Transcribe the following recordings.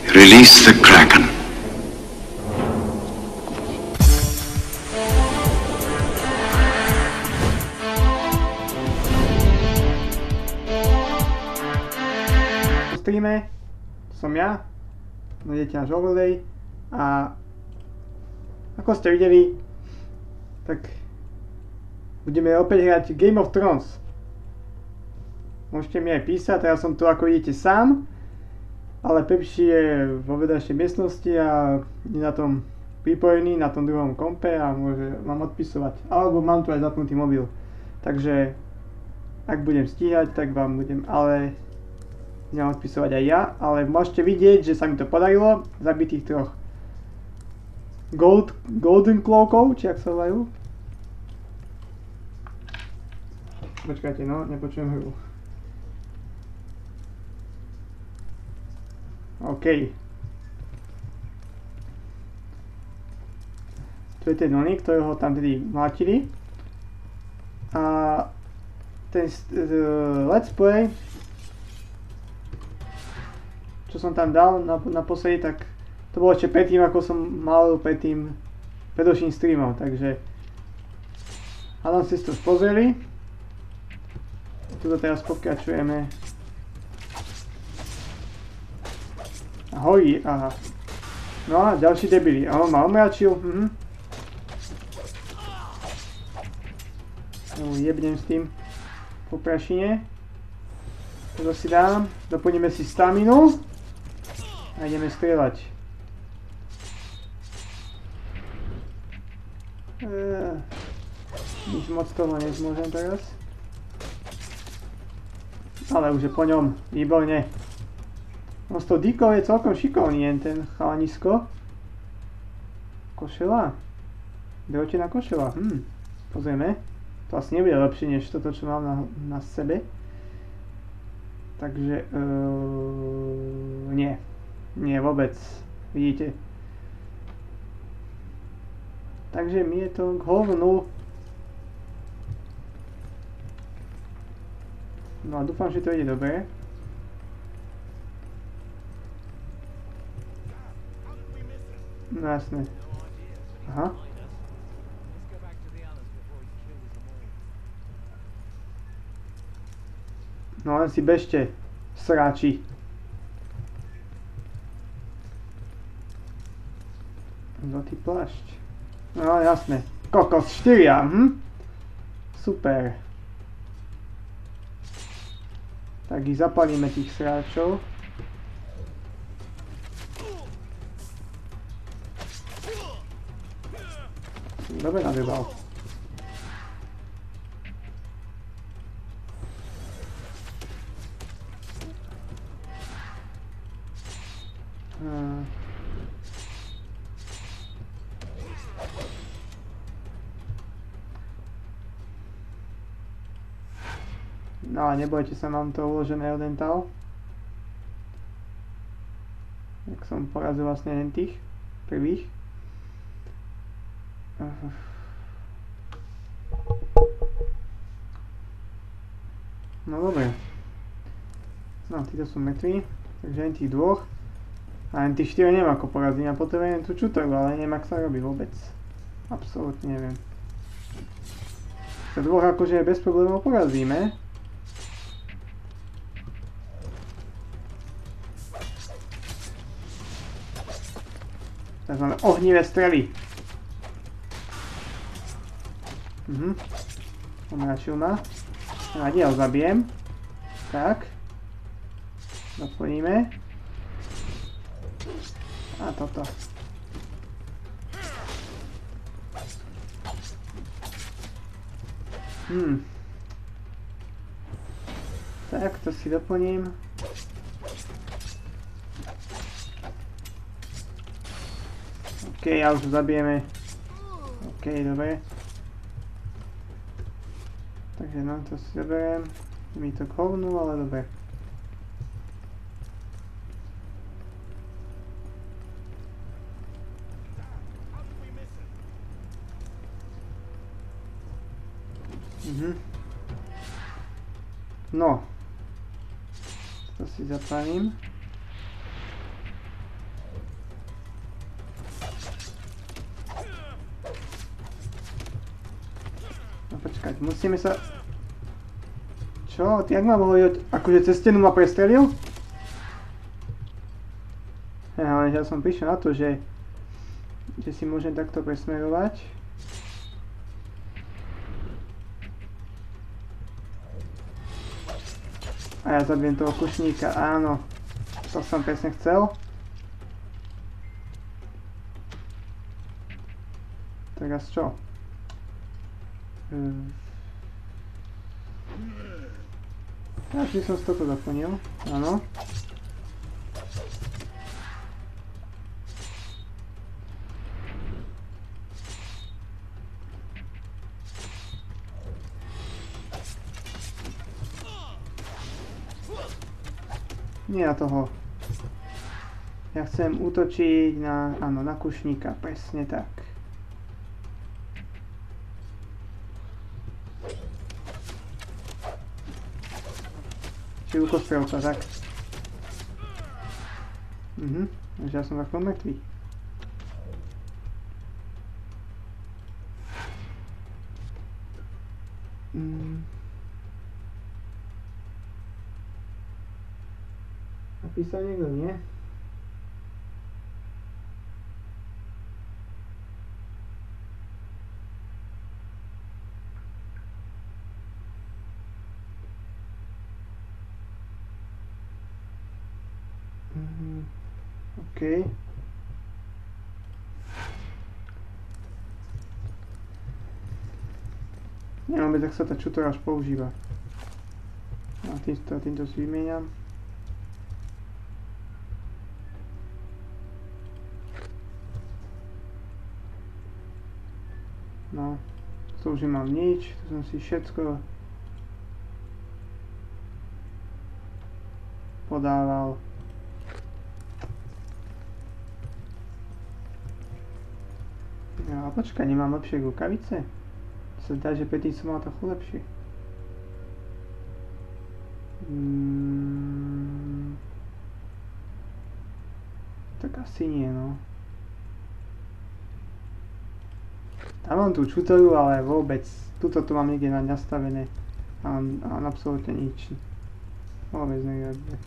Release the Kraken. V streame som ja, nájdete náš overlay a ako ste videli, tak budeme opäť hrať Game of Thrones. Môžete mi aj písať, teraz som tu ako vidíte sám, ale Pepsi je vo vedľajšej miestnosti a je na tom pripojený, na tom druhom kompe a môže vám odpisovať. Alebo mám tu aj zapnutý mobil. Takže ak budem stíhať, tak vám budem odpisovať aj ja, ale môžete vidieť, že sa mi to podarilo zabiť tých troch Golden Cloakov, či ak sa volajú. Počkajte, no, nepočujem hru. OK. Tu je ten oný, ktorého tam tedy mlátili. A ten let's play, čo som tam dal naposledy, tak to bolo ešte predtým, ako som mal predošlým streamom, takže Adam si to pozreli. Tuto teraz pokračujeme. Ahoj, aha. No a ďalší debili. A on ma omračil. Jebnem s tým po prašine. To si dám. Doplníme si staminu. A ideme strieľať. Nič moc toho nezmôžem teraz. Ale už je po ňom. Výborne. No s tou díkou je celkom šikovný ten chalanisko. Košela. Drotená košela. Pozrieme. To asi nebude lepšie než toto, čo mám na sebe. Takže nie. Nie vôbec. Vidíte. Takže mi je to k hovnu. No a dúfam, že to ide dobre. No jasné. Aha. No len si bežte, sráči. Zlatý plášť. No jasné. Kokos 4, Super. Tak ich zapalíme tých sráčov. Dobre nadrbal. No a nebojte sa, mám to uložené od dental. Jak som porazil vlastne len tých prvých. No dobre. No, títo sú mŕtvi. Takže len tých dvoch. A len tých 4 neviem ako poraziť. Ja potrebujem tú čutoru, ale neviem, ak sa robí vôbec. Absolútne neviem. Sa dvoch akože bez problémov porazíme. Teraz máme ohnivé strely. Omračil ma. Rádi, ja ho zabijem. Tak. Doplníme. A toto. Tak, to si doplním. OK, a už ho zabijeme. OK, dobre. Takže no, to si zoberiem. Mi to k hovnu, ale dobre. No. To si zapalím. musíme sa... Čo? Ty jak ma mohol akože cez stenu ma prestrelil? Ale ja som prišiel na to, že si môžem takto presmerovať. A ja zabijem toho kušníka, áno. To som presne chcel. Teraz čo? Ja by som si toto doplnil, áno. Nie na toho. Ja chcem útočiť na, áno, na kušníka, presne tak. Či lukostrelca, tak. Takže ja som takto mŕtvý. Napísal niekto, nie? OK. Neviem vôbec, ak sa tá čutora až používa. A týmto si vymieňam. No, tu už nemám nič, tu som si všetko podával. Ja, počkaj, nemám lepšie rukavice? Sa zdá, že predtým som mal trochu lepšie. Tak asi nie, no. Tam mám tú čutoru, ale vôbec. Tuto to mám niekde nastavené. A absolútne nič. Vôbec negadne.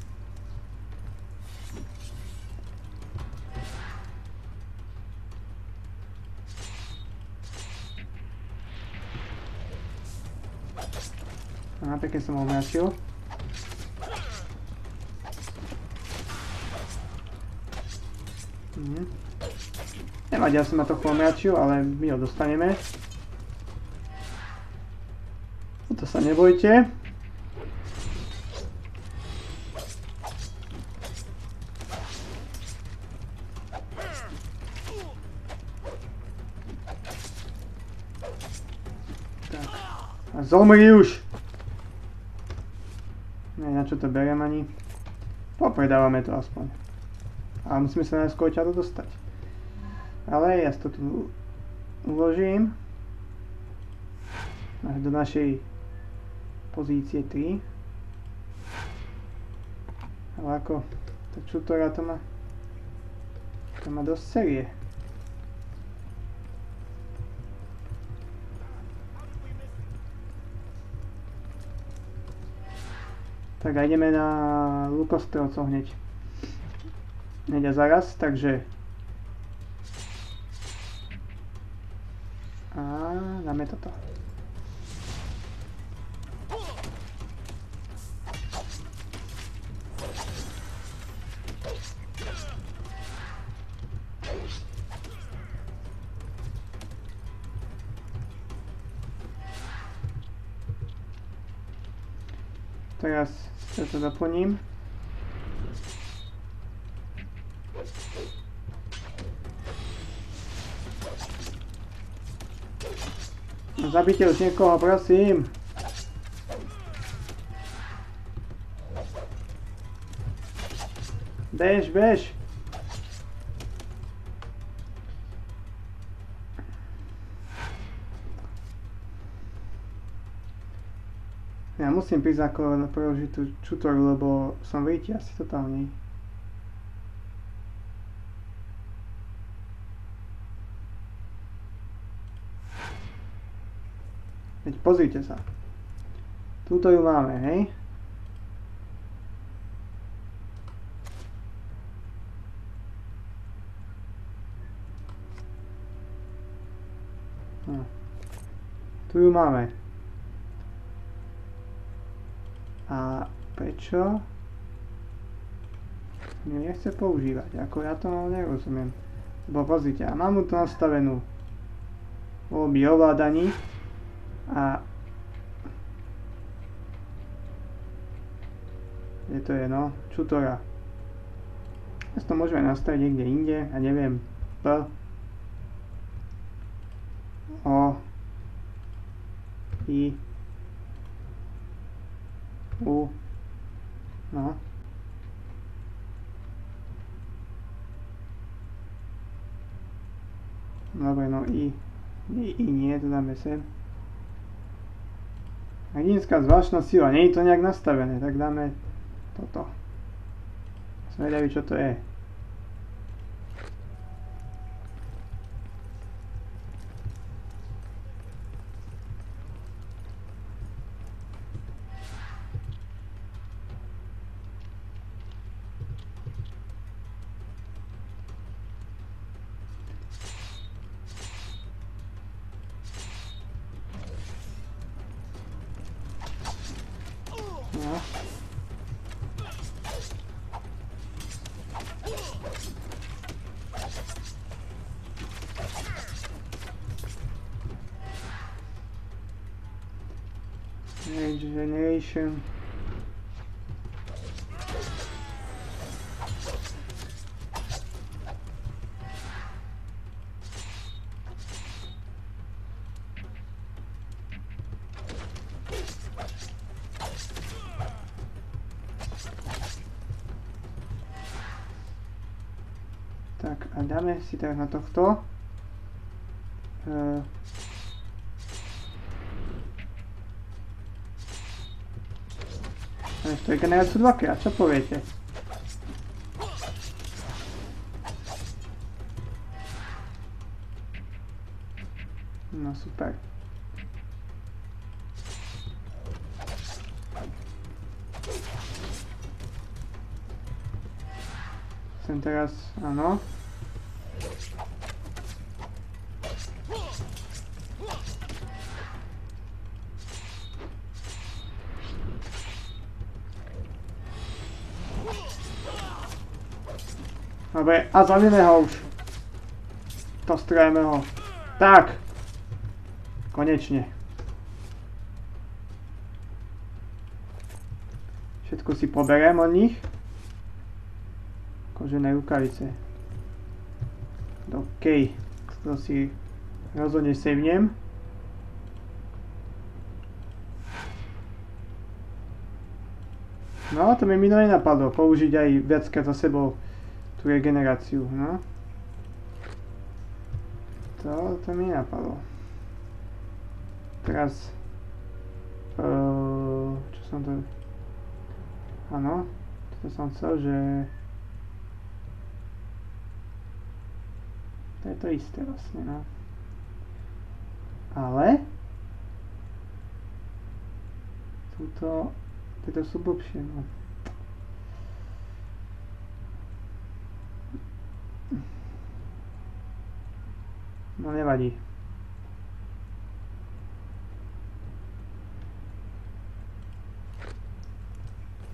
A pekne som ho omračil. Nevadí, ja som ma trochu omračil, ale my ho dostaneme. To sa nebojte. Tak. A zomri už! Na čo to beriem ani. Popredávame to aspoň. Ale musíme sa najskôr ťa dostať. Ale ja si to tu uložím. Až do našej pozície 3. Ale ako tá čutora to má dosť série. Tak a ideme na lukostrelcov hneď. Hneď a zaraz, takže... A dáme toto. Teraz sa to doplním. Zabite už niekoho, prosím. Bež, bež. Ja musím prísť ako preložiť tú čutoru, lebo som vyjti asi totálny. Veď pozrite sa. Tuto ju máme, hej? No. Tu ju máme. A prečo mi nechce používať? Ako ja to nerozumiem. Lebo pozrite, a mám tu nastavenú voľby ovládaní a kde to je, no? Čutora. Dnes to môžeme nastaviť niekde inde, a neviem, P O I U, no. Dobre, no I nie, to dáme sem. Hrdinské zvláštna sila, nie je to nejak nastavené, tak dáme toto. Som vedavý, čo to je. No. Generation. Tak a dáme si teraz na tohto. To je generáciu 2-krát, čo poviete? No super. Sem teraz, áno. Dobre, a zabijeme ho už. Postrajeme ho. Tak. Konečne. Všetko si poberiem od nich. Kožené rukavice. OK. To si rozhodne savnem. No, to mi minulé napadlo. Použiť aj viackrát za sebou tú regeneráciu, no. To mi napadlo. Teraz... čo som to... Áno, to som chcel, že... To je to isté vlastne, no. Ale... Tieto sú blbšie, no. No nevadí.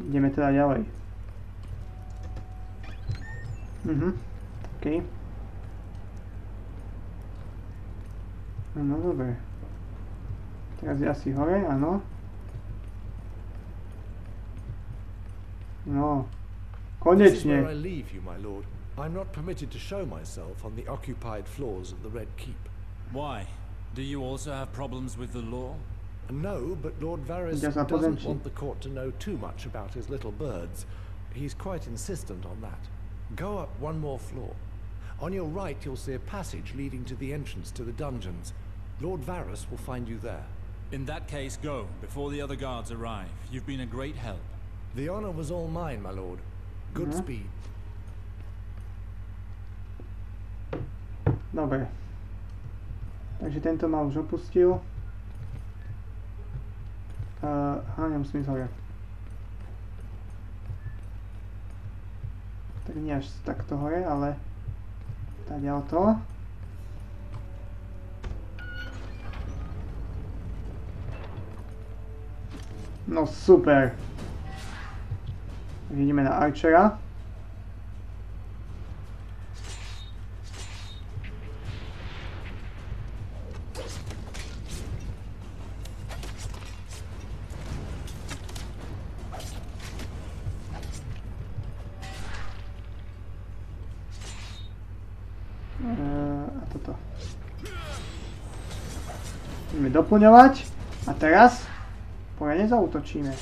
Ideme teda ďalej. OK. No dobre. Teraz je asi hore, áno. No. Konečne. I'm not permitted to show myself on the occupied floors of the Red Keep. Why? Do you also have problems with the law? No, but Lord Varys doesn't want the court to know too much about his little birds. He's quite insistent on that. Go up one more floor. On your right you'll see a passage leading to the entrance to the dungeons. Lord Varys will find you there. In that case, go, before the other guards arrive. You've been a great help. The honor was all mine, my lord. Good speed. Dobre. Takže tento ma už opustil. nemusím ísť hore. Tak nie až takto hore, ale tady to. No super. Vidíme na Archera. A toto. Ideme doplňovať. A teraz poriadne zaútočíme.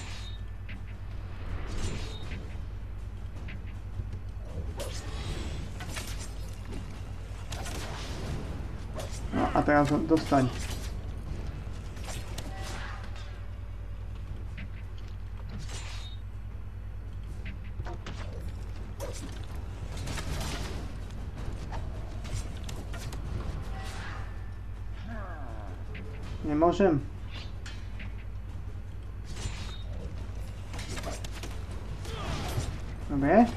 No a teraz ho dostaň. Nemôžem. Dobre.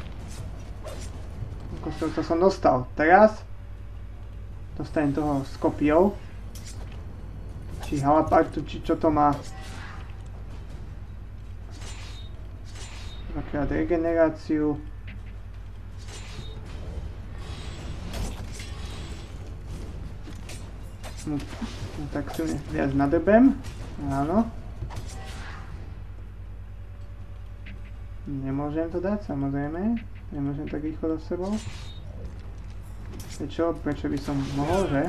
To som dostal. Teraz dostanem toho s kopiou. Či halapartu, či čo to má. Dvakrát regeneráciu. No, tak si viac nadrbem. Áno. Nemôžem to dať, samozrejme. Nemôžem tak rýchlo do sebou. Prečo? Prečo by som mohol, že?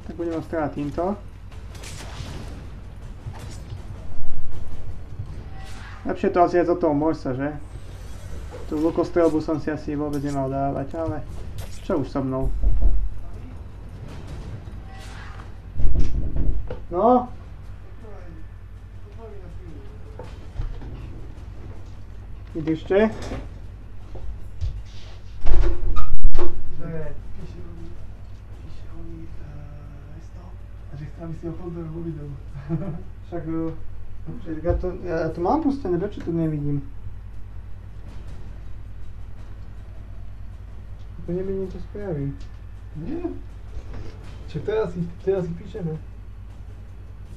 Tak budem ho strávať týmto. Lepšie to asi je od toho morsa, že? Tú lukostrelbu som si asi vôbec nemal dávať, ale čo už so mnou? No? Vydržte. A že chcem, aby si ho pozdravil vo videu. Však ja to mám pustené, prečo tu nevidím? Ako nevidím, to spravím. Nie? Čak teraz si píšeme.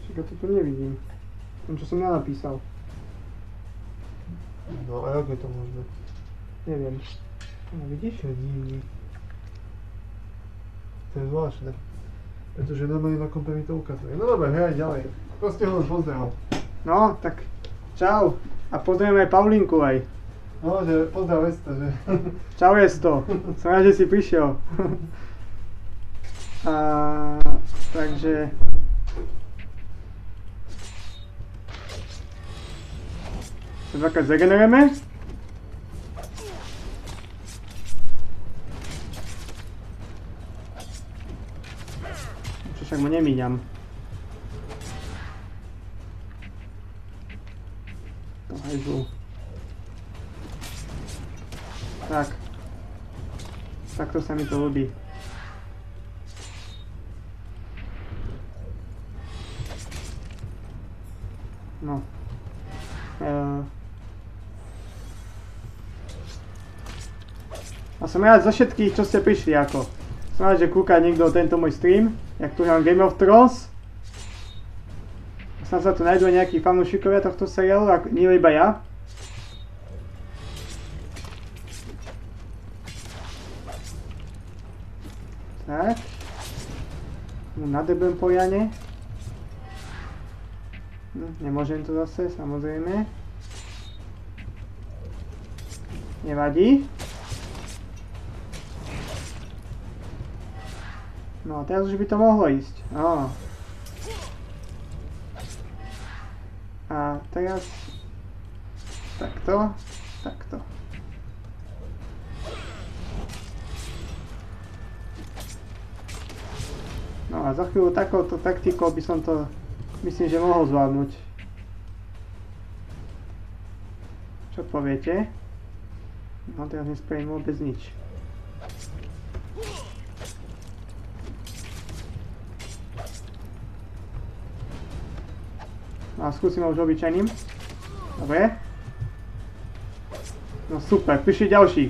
Však ja to tu nevidím. Tom, čo som ja napísal. No a ako je to možné? Neviem. No vidíš? To je divný. To je zvláštne. Pretože normálne na kompe mi to ukazuje. No dobre, hej, ďalej. Proste ho pozdrav. No, tak čau. A pozdravím aj Paulinku aj. No, že pozdrav Esto, že? Čau Esto. Som rád, že si prišiel. Takže... sa dvakrát zregenerujeme. Čo však mu nemíňam. To hajzlu. Tak. Takto sa mi to ľúbi. No. A som rád za všetkých, čo ste prišli, ako. Som rád, že kúka niekto tento môj stream, jak tu hrám Game of Thrones. Snad sa tu nájdú nejakí fanúšikovia tohto seriálu, ako nie iba ja. Tak. Nadrbem poriadne. Nemôžem to zase, samozrejme. Nevadí. No a teraz už by to mohlo ísť. No. A teraz... takto. Takto. No a za chvíľu takouto taktikou by som to... myslím, že mohol zvládnuť. Čo poviete? No teraz nespravím vôbec nič. A skúsim ho už obyčajným. Dobre. No super, prišli ďalší.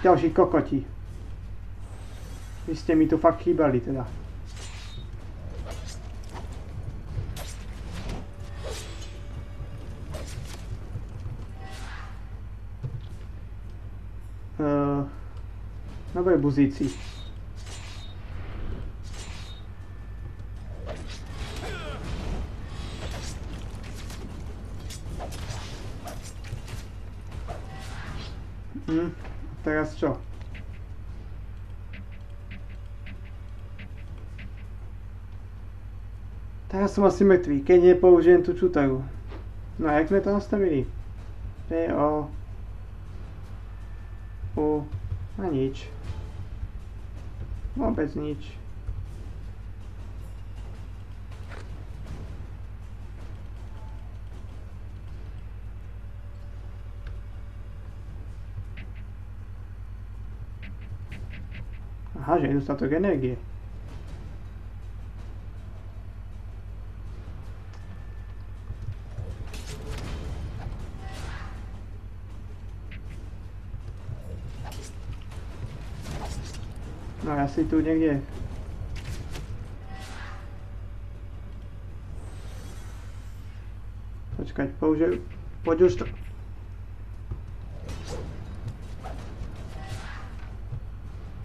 Ďalší kokoti. Vy ste mi tu fakt chýbali teda. Dobre, buzíci. Teraz čo? Teraz som asi mŕtvý, keď nepoužijem tú čutaru. No a jak sme to nastavili? P-O... U... A nič. Vôbec nič. Aha, že je dostatok energie. No ja si tu niekde... Počkať, použijem... Poď už to...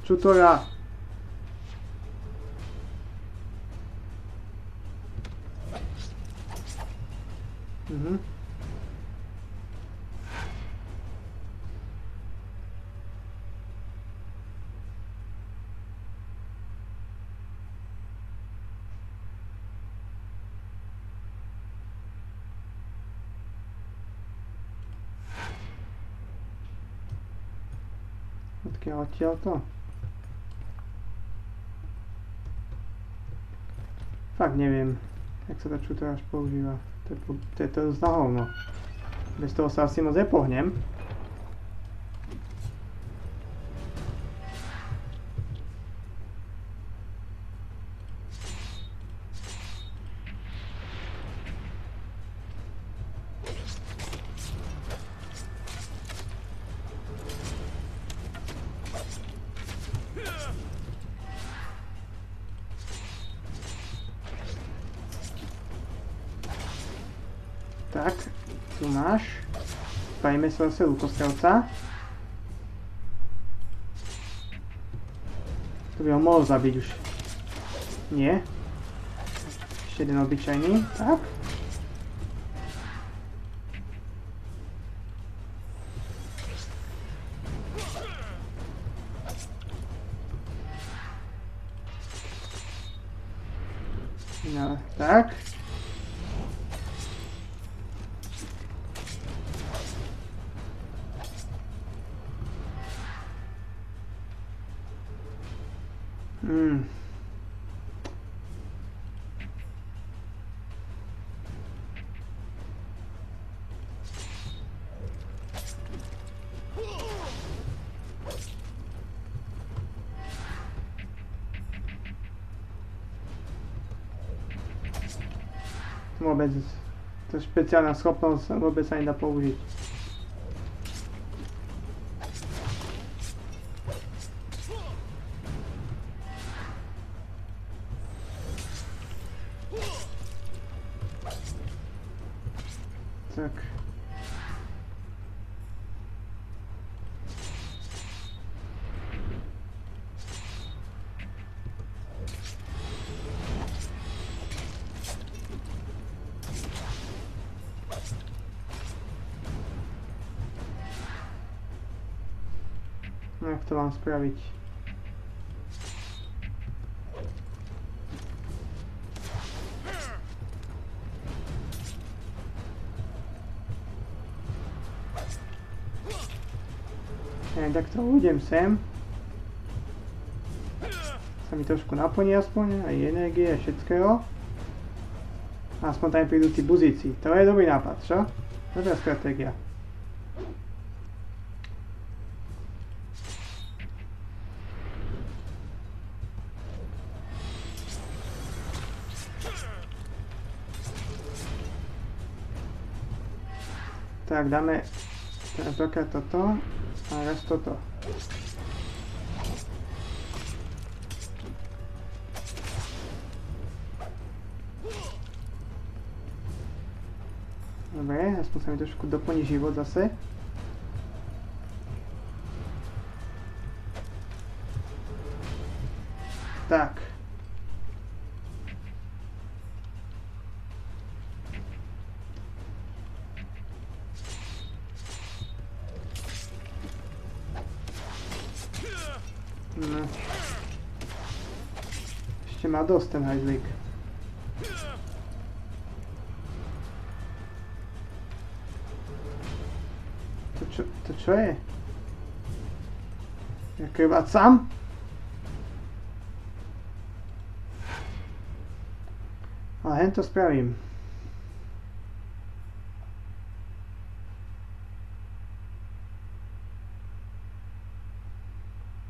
Čutora! Odkiaľ odtiaľ to? Fakt neviem, jak sa tá čutora až používa. To je to dosť na hovno. Bez toho sa asi moc nepohnem. Tak, tu máš. Spajíme sa zase lukostrelca. To by ho mohol zabiť už. Nie. Ešte jeden obyčajný. Tak. No, tak. Vôbec, to je špeciálna schopnosť, vôbec sa nedá použiť. Tak. Jak to mám spraviť? Tak to ujdem sem. Sa mi trošku naplní aspoň, aj energie a všetkého. Aspoň tam prídu tí buzíci. To je dobrý nápad, čo? Dobrá stratégia. Tak, dáme teraz dvakrát toto a raz toto. Dobre, aspoň sa mi trošku doplní život zase. Tak. No. Ešte má dosť ten hajzlík. To čo je? Ja krvať sám? Ale hen to spravím.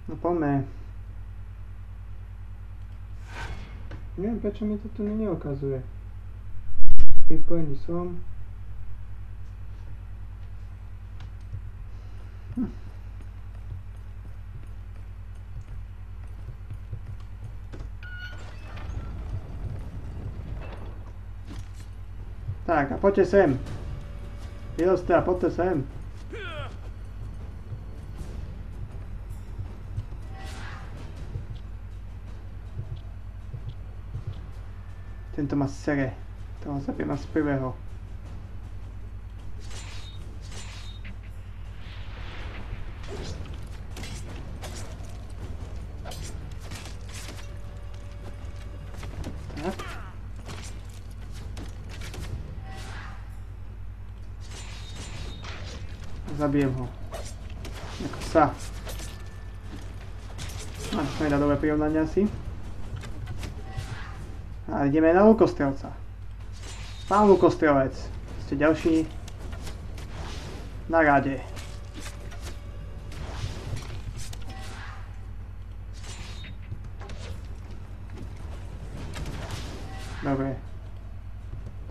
No poďme. Neviem, prečo mi to tu neukazuje. Pripojený som. Tak, a poďte sem. Vylezte a poďte sem. Tento ma sere. Toho zabijem z prvého. Tak. Zabijem ho. Ako sa. A to sa mi dá dobré prirovnanie asi. A ideme na lukostrelca. Pán lukostrelec, ste ďalší na rade. Dobre.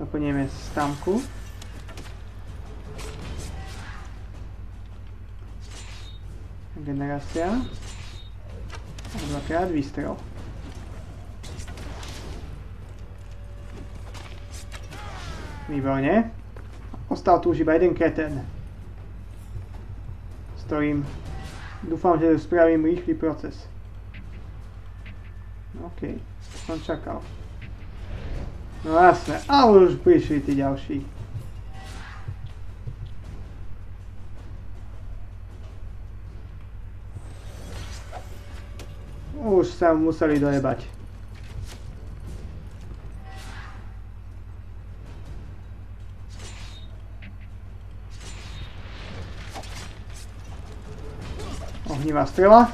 Doplníme stámku. Generácia. A dvakrát výstrel. Výborne. Ostal tu už iba jeden kreten. S ktorým dúfam, že spravím rýchly proces. OK, som čakal. No jasne, ale už prišli tí ďalší. Už sa museli dojebať. Ohnivá strela.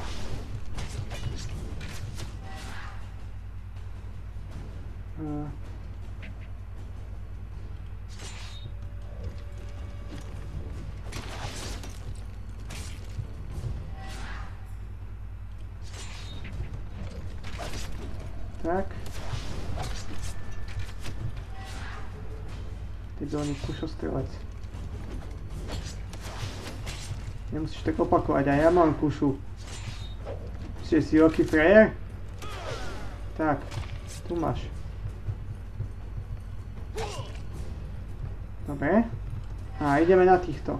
Tak. Ty dolný kušostrelec. Nemusíš tak opakovať, aj ja mám kušu. Myslíš, si veľký frajer? Tak, tu máš. Dobre. A ideme na týchto.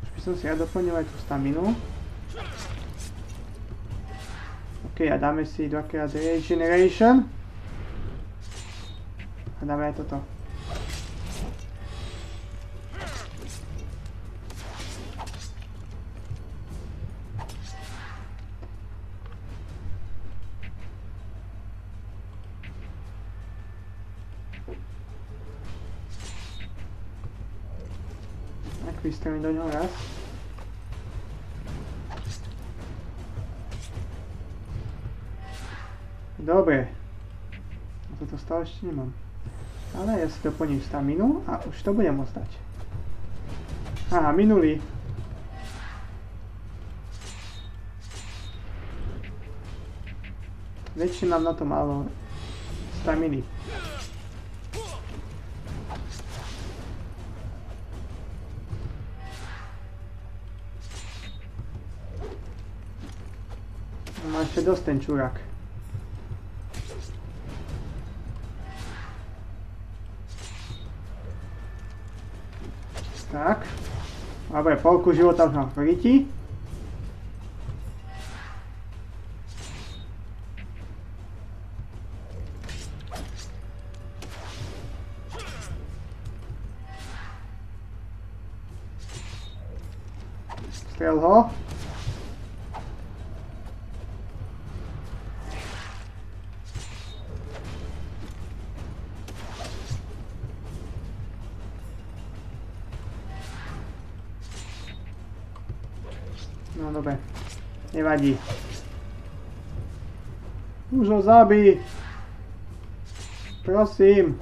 Už by som si ja doplnil aj tú staminu. OK, a dáme si dvakrát regeneration. A dáme aj toto. Tak vystrelím do ňoho raz. Dobre. A toto stále ešte nemám. Ale ja si doplním staminu a už to budem môcť dať. Aha, minulý. Väčšie mám na to málo staminy. je dosť ten čurák. Tak. Dobre, polku života už mám v riti. Strel ho. No dobre, nevadí. Už ho zabij. Prosím.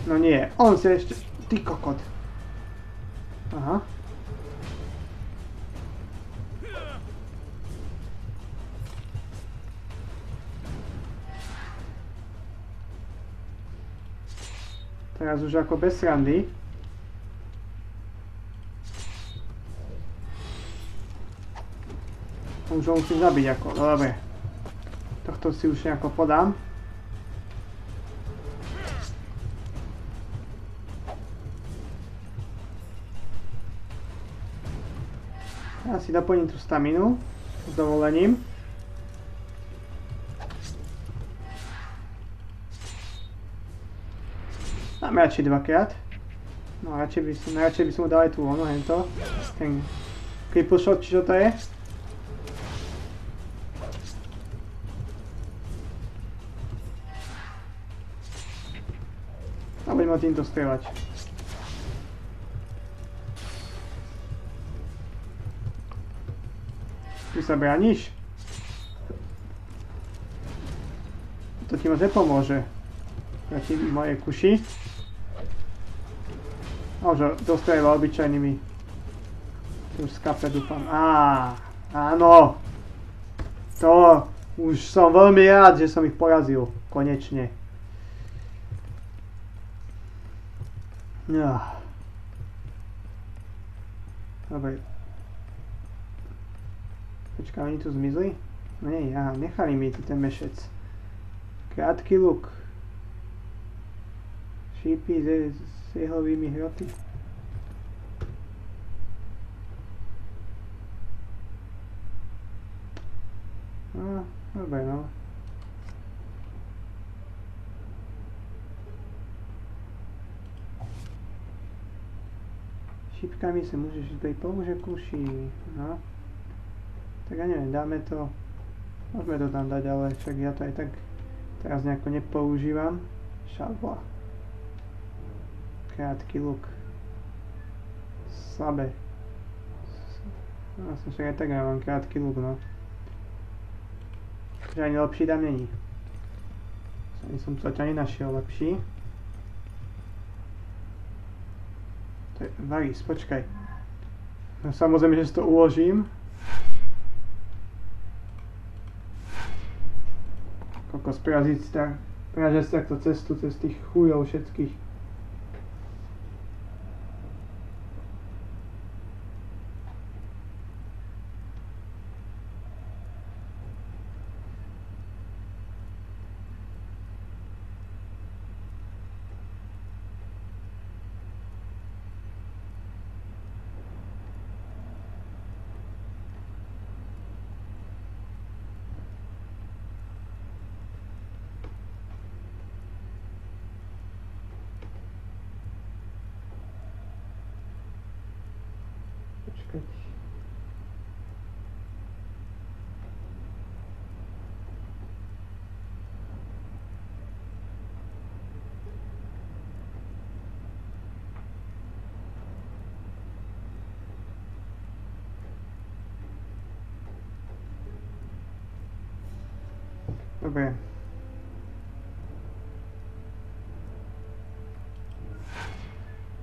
No nie, on si ešte... Ty kokot. Aha. Teraz už ako bez srandy. Už ho musím zabiť ako, no dobre. Tohto si už nejako podám. Ja si doplním tú staminu s dovolením. Dáme radšej dvakrát. No najradšej by som mu dal aj tú ono, hento. Ten cripple shot, či čo to je? A budem ho týmto strieľať. Ty sa brániš? To ti moc nepomôže. Proti mojej kuši. A už ho dostrieľa obyčajnými. Už skape, dúfam. Áno. To už som veľmi rád, že som ich porazil. Konečne. Dobre. Počkaj, oni tu zmizli? No nie, nechali mi tu ten mešec. Krátky luk. Šípy s jehlovými hroty. Dobre, no. Šípkami sa môžeš zbej pomôže kuši. No. Tak ja neviem, dáme to. Môžeme to tam dať, ale však ja to aj tak teraz nejako nepoužívam. Šalva. Krátky luk. Slabé. No, však aj tak ja mám krátky luk, no. Že ani lepší tam není. Ani som to ani našiel lepší. To je Varis, počkaj. No samozrejme, že si to uložím. Kokos, pražiť si takto cestu cez tých chujov všetkých. Dobre.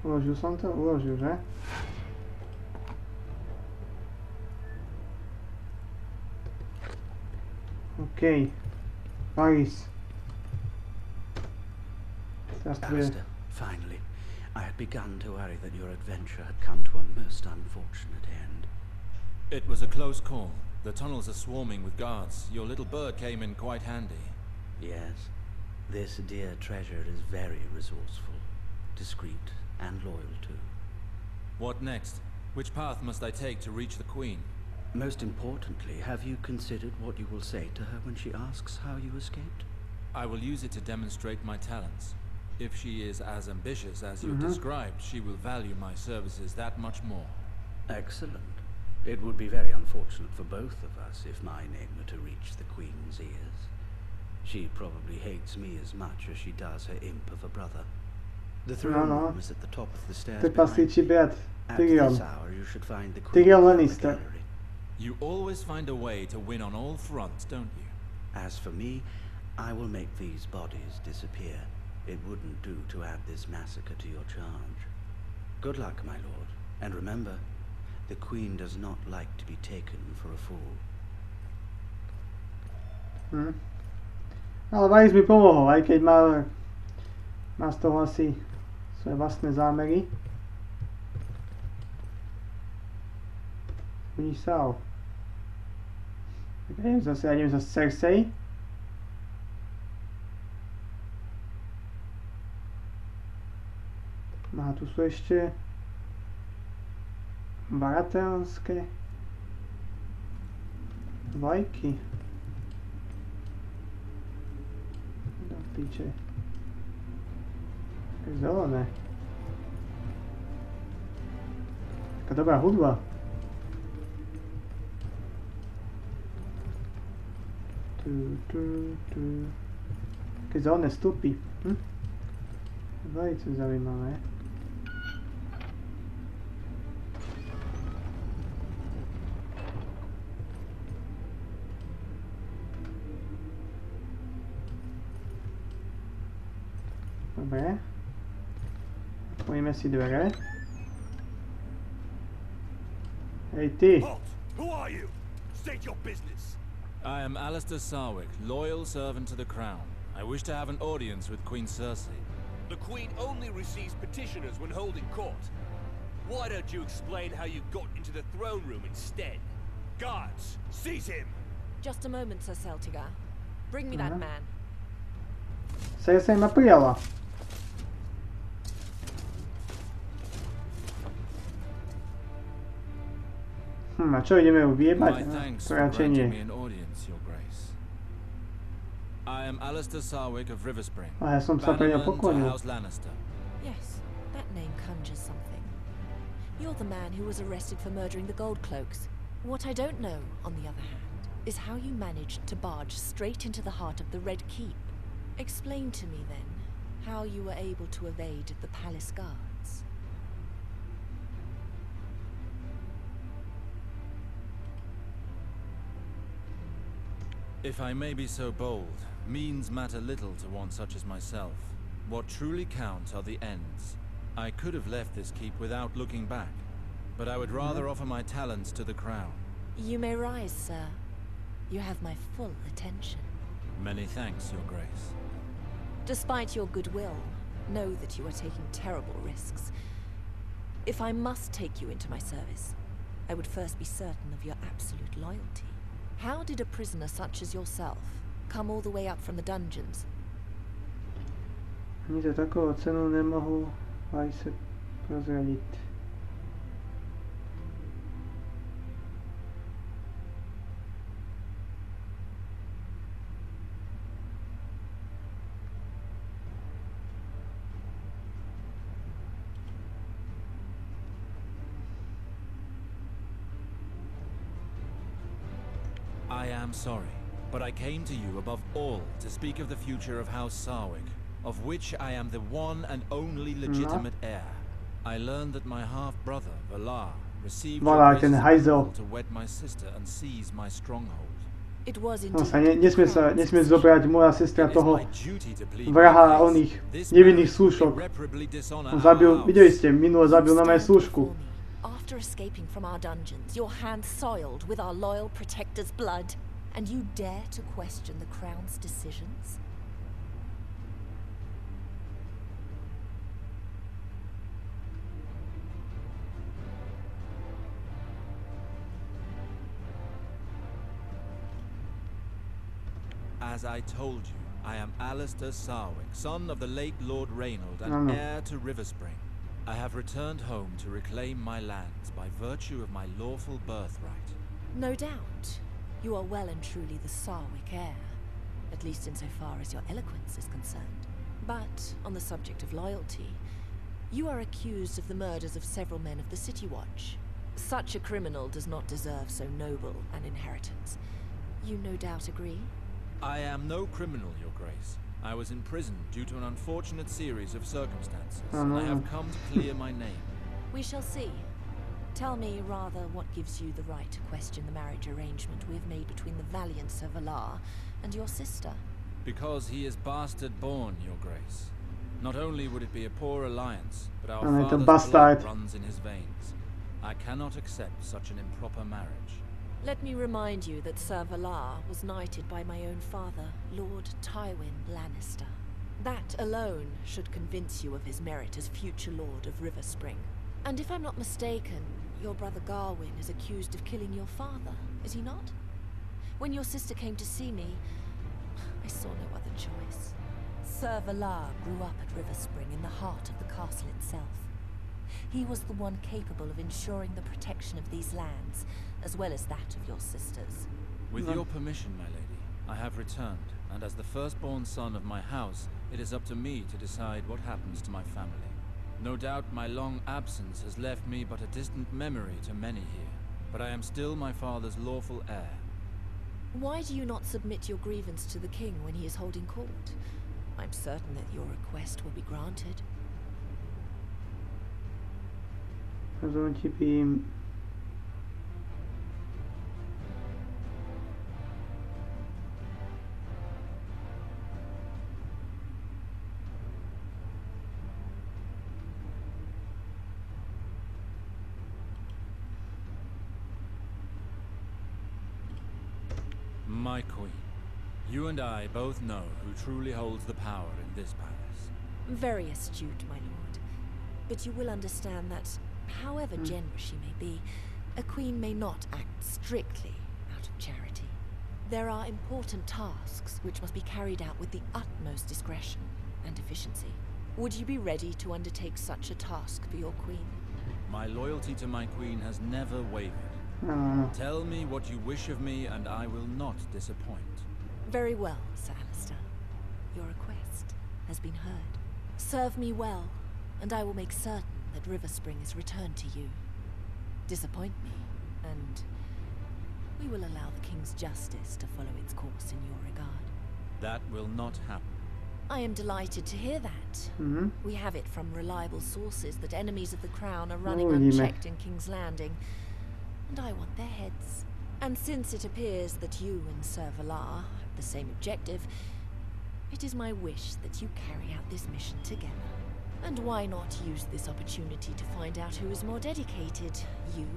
Uložil som to? Uložil, že? OK. Paris. Alistair, finally. I had begun to worry that your adventure had come to a most unfortunate end. It was a close call. The tunnels are swarming with guards. Your little bird came in quite handy. Yes, this dear treasure is very resourceful, discreet, and loyal too. What next? Which path must I take to reach the Queen? Most importantly, have you considered what you will say to her when she asks how you escaped? I will use it to demonstrate my talents. If she is as ambitious as you described, she will value my services that much more. Excellent. It would be very unfortunate for both of us if my name were to reach the Queen's ears. She probably hates me as much as she does her imp of a brother. The throne room is at the top of the stairs behind you. At this hour you should find the Queen in the gallery. You always find a way to win on all fronts, don't you? As for me, I will make these bodies disappear. It wouldn't do to add this massacre to your charge. Good luck, my lord. And remember, the Queen does not like to be taken for a fool. Ale Varys mi pomohol, aj keď má z toho asi svoje vlastné zámery. Vidíš sa. Tak ja idem zase Cersei. A tu sú ešte baratelské vlajky. Do píče. Také zelené. Taká dobrá hudba. Také zelené stupy. Velice zaujímavé. Dobre. Pojďme si dvere. Hej ty. Who are you? State your business. I am Alistair Sarwick, loyal servant to the crown. I wish to have an audience with Queen Cersei. The Queen only receives petitioners when holding court. Why don't you explain how you got into the throne room instead? Guards, seize him! Just a moment, Sir Celtigar. Bring me that man. Cersei ma prijala. A čo, ideme ju vyjebať? To radšej nie. I am Alistair Sarwick of Riverspring. A ja som sa pre ňa poklonil. Yes, that name conjures something. You're the man who was arrested for murdering the Gold Cloaks. What I don't know, on the other hand, is how you managed to barge straight into the heart of the Red Keep. Explain to me, then, how you were able to evade the palace guards. If I may be so bold, means matter little to one such as myself. What truly counts are the ends. I could have left this keep without looking back, but I would rather offer my talents to the crown. You may rise, sir. You have my full attention. Many thanks, Your Grace. Despite your goodwill, know that you are taking terrible risks. If I must take you into my service, I would first be certain of your absolute loyalty. How did a prisoner such as yourself come all the way up from the dungeons? Ani za takovou cenu nemohu aj se prozradit. I am sorry, but I came to you above all to speak of the future of House Sarwick, of which I am the one and only legitimate heir. I learned that my half-brother, Valar, received your grace's to wed my sister and seize my stronghold. It was nesmie zobrať moja sestra toho vraha oných nevinných slúžok. On zabil, videli ste, minule zabil na mojej slúžku. After escaping from our dungeons, your hands soiled with our loyal protector's blood, and you dare to question the crown's decisions? as I told you, I am Alistair Sarwick, son of the late Lord Reynold and heir to Riverspring. I have returned home to reclaim my lands by virtue of my lawful birthright. No doubt. You are well and truly the Sarwick heir, at least insofar as your eloquence is concerned. But, on the subject of loyalty, you are accused of the murders of several men of the City Watch. Such a criminal does not deserve so noble an inheritance. You no doubt agree? I am no criminal, Your Grace. I was imprisoned due to an unfortunate series of circumstances, and I have come to clear my name. We shall see. Tell me, rather, what gives you the right to question the marriage arrangement we have made between the valiant Sir Valar and your sister? Because he is bastard-born, Your Grace. Not only would it be a poor alliance, but our father's blood runs in his veins. I cannot accept such an improper marriage. Let me remind you that Sir Valar was knighted by my own father, Lord Tywin Lannister. That alone should convince you of his merit as future Lord of Riverspring. And if I'm not mistaken, your brother Garwin is accused of killing your father, is he not? When your sister came to see me, I saw no other choice. Sir Valar grew up at Riverspring in the heart of the castle itself. He was the one capable of ensuring the protection of these lands, as well as that of your sisters. With your permission, my lady, I have returned, and as the firstborn son of my house, it is up to me to decide what happens to my family. No doubt my long absence has left me but a distant memory to many here, but I am still my father's lawful heir. Why do you not submit your grievance to the king when he is holding court? I'm certain that your request will be granted. Rozhodnutí by My queen, you and I both know who truly holds the power in this palace. Very astute, my lord. But you will understand that, however generous she may be, a queen may not act strictly out of charity. There are important tasks which must be carried out with the utmost discretion and efficiency. Would you be ready to undertake such a task for your queen? My loyalty to my queen has never wavered. Tell me what you wish of me, and I will not disappoint. Very well, Sir Alistair. Your request has been heard. Serve me well, and I will make certain that Riverspring is returned to you. Disappoint me, and we will allow the King's justice to follow its course in your regard. That will not happen. I am delighted to hear that. We have it from reliable sources that enemies of the Crown are running unchecked in King's Landing, and I want their heads. And since it appears that you and Sir Valar have the same objective, it is my wish that you carry out this mission together. And why not use this opportunity to find out who is more dedicated, you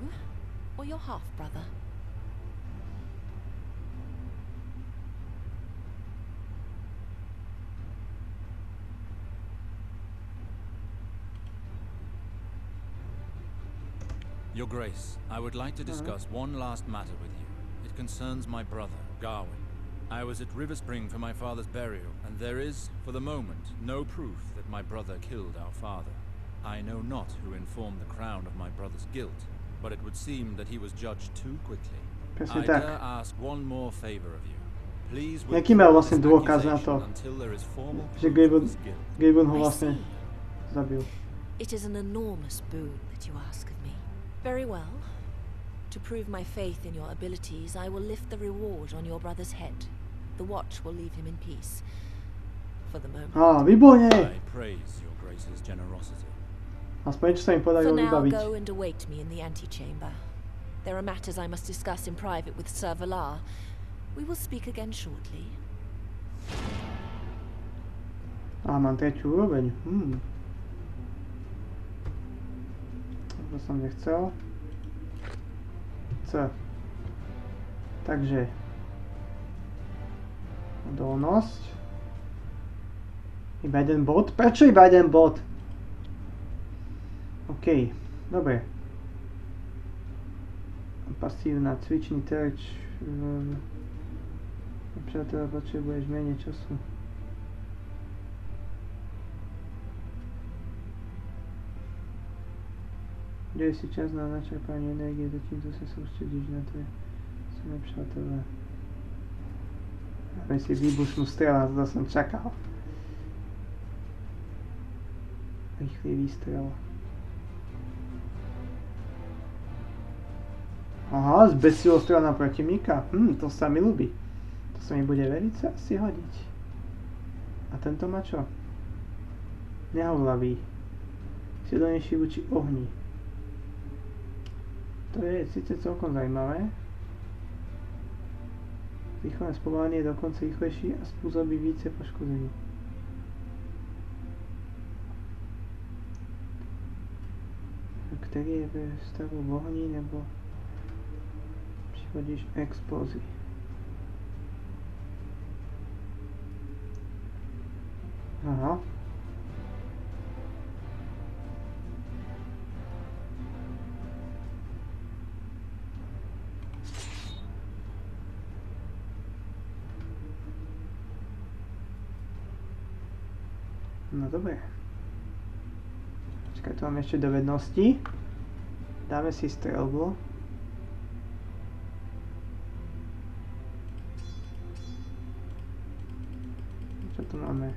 or your half-brother? Your Grace, I would like to discuss one last matter with you. It concerns my brother, Garwin. I was at Riverspring for my father's burial, and there is, for the moment, no proof that my brother killed our father. I know not who informed the Crown of my brother's guilt, but it would seem that he was judged too quickly. I dare ask one more favor of you. Please withdraw this accusation until there is formal proof of his guilt. I see. It is an enormous boon that you ask of me. Very well. To prove my faith in your abilities, I will lift the reward on your brother's head. The watch will leave him in peace. For the moment. I praise your Grace's generosity. For now, go and await me in the antechamber. There are matters I must discuss in private with Sir Valar. We will speak again shortly. Mám tretiu úroveň. To som nechcel. C. Takže odolnosť. Iba jeden bod? Prečo iba jeden bod? OK, dobre. Pasívna cvičný terč. nepřátelé, potrebuješ menej času. Dej si čas na načerpanie energie, zatímco sa sústredíš na to, sú nepřátelé. Dáme si výbušnú strela, to som čakal. Rýchly výstrel. Aha, zbesilo strana protivníka. To sa mi ľúbi. To sa mi bude veriť sa asi hodiť. A tento má čo? Nehovlavý. Silnejší voči ohni. To je síce celkom zaujímavé. Rýchle spomalenie je dokonca rýchlejší a spôsobí více poškození. Ktorý je ve stavu v ohni nebo přivodíš explózii. Aha. No dobre. Počkaj, tu mám ešte dovednosti. Dáme si strelbu. Čo tu máme?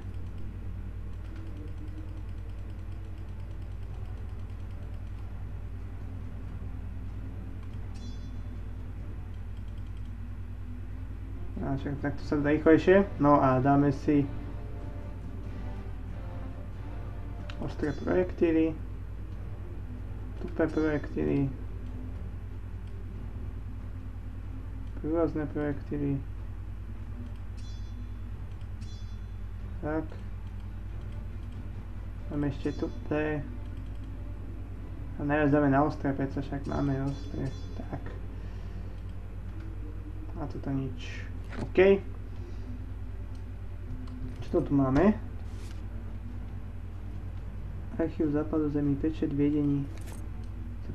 A však takto sa dá rýchlejšie. No a dáme si ostré projektíly, tupé projektíly, prúrazné projektíly. Tak. Máme ešte tupé. A najviac dáme na ostré, preto však máme ostré. Tak. A toto nič. OK. Čo tu máme? Archív západu zemí, pečať viedení.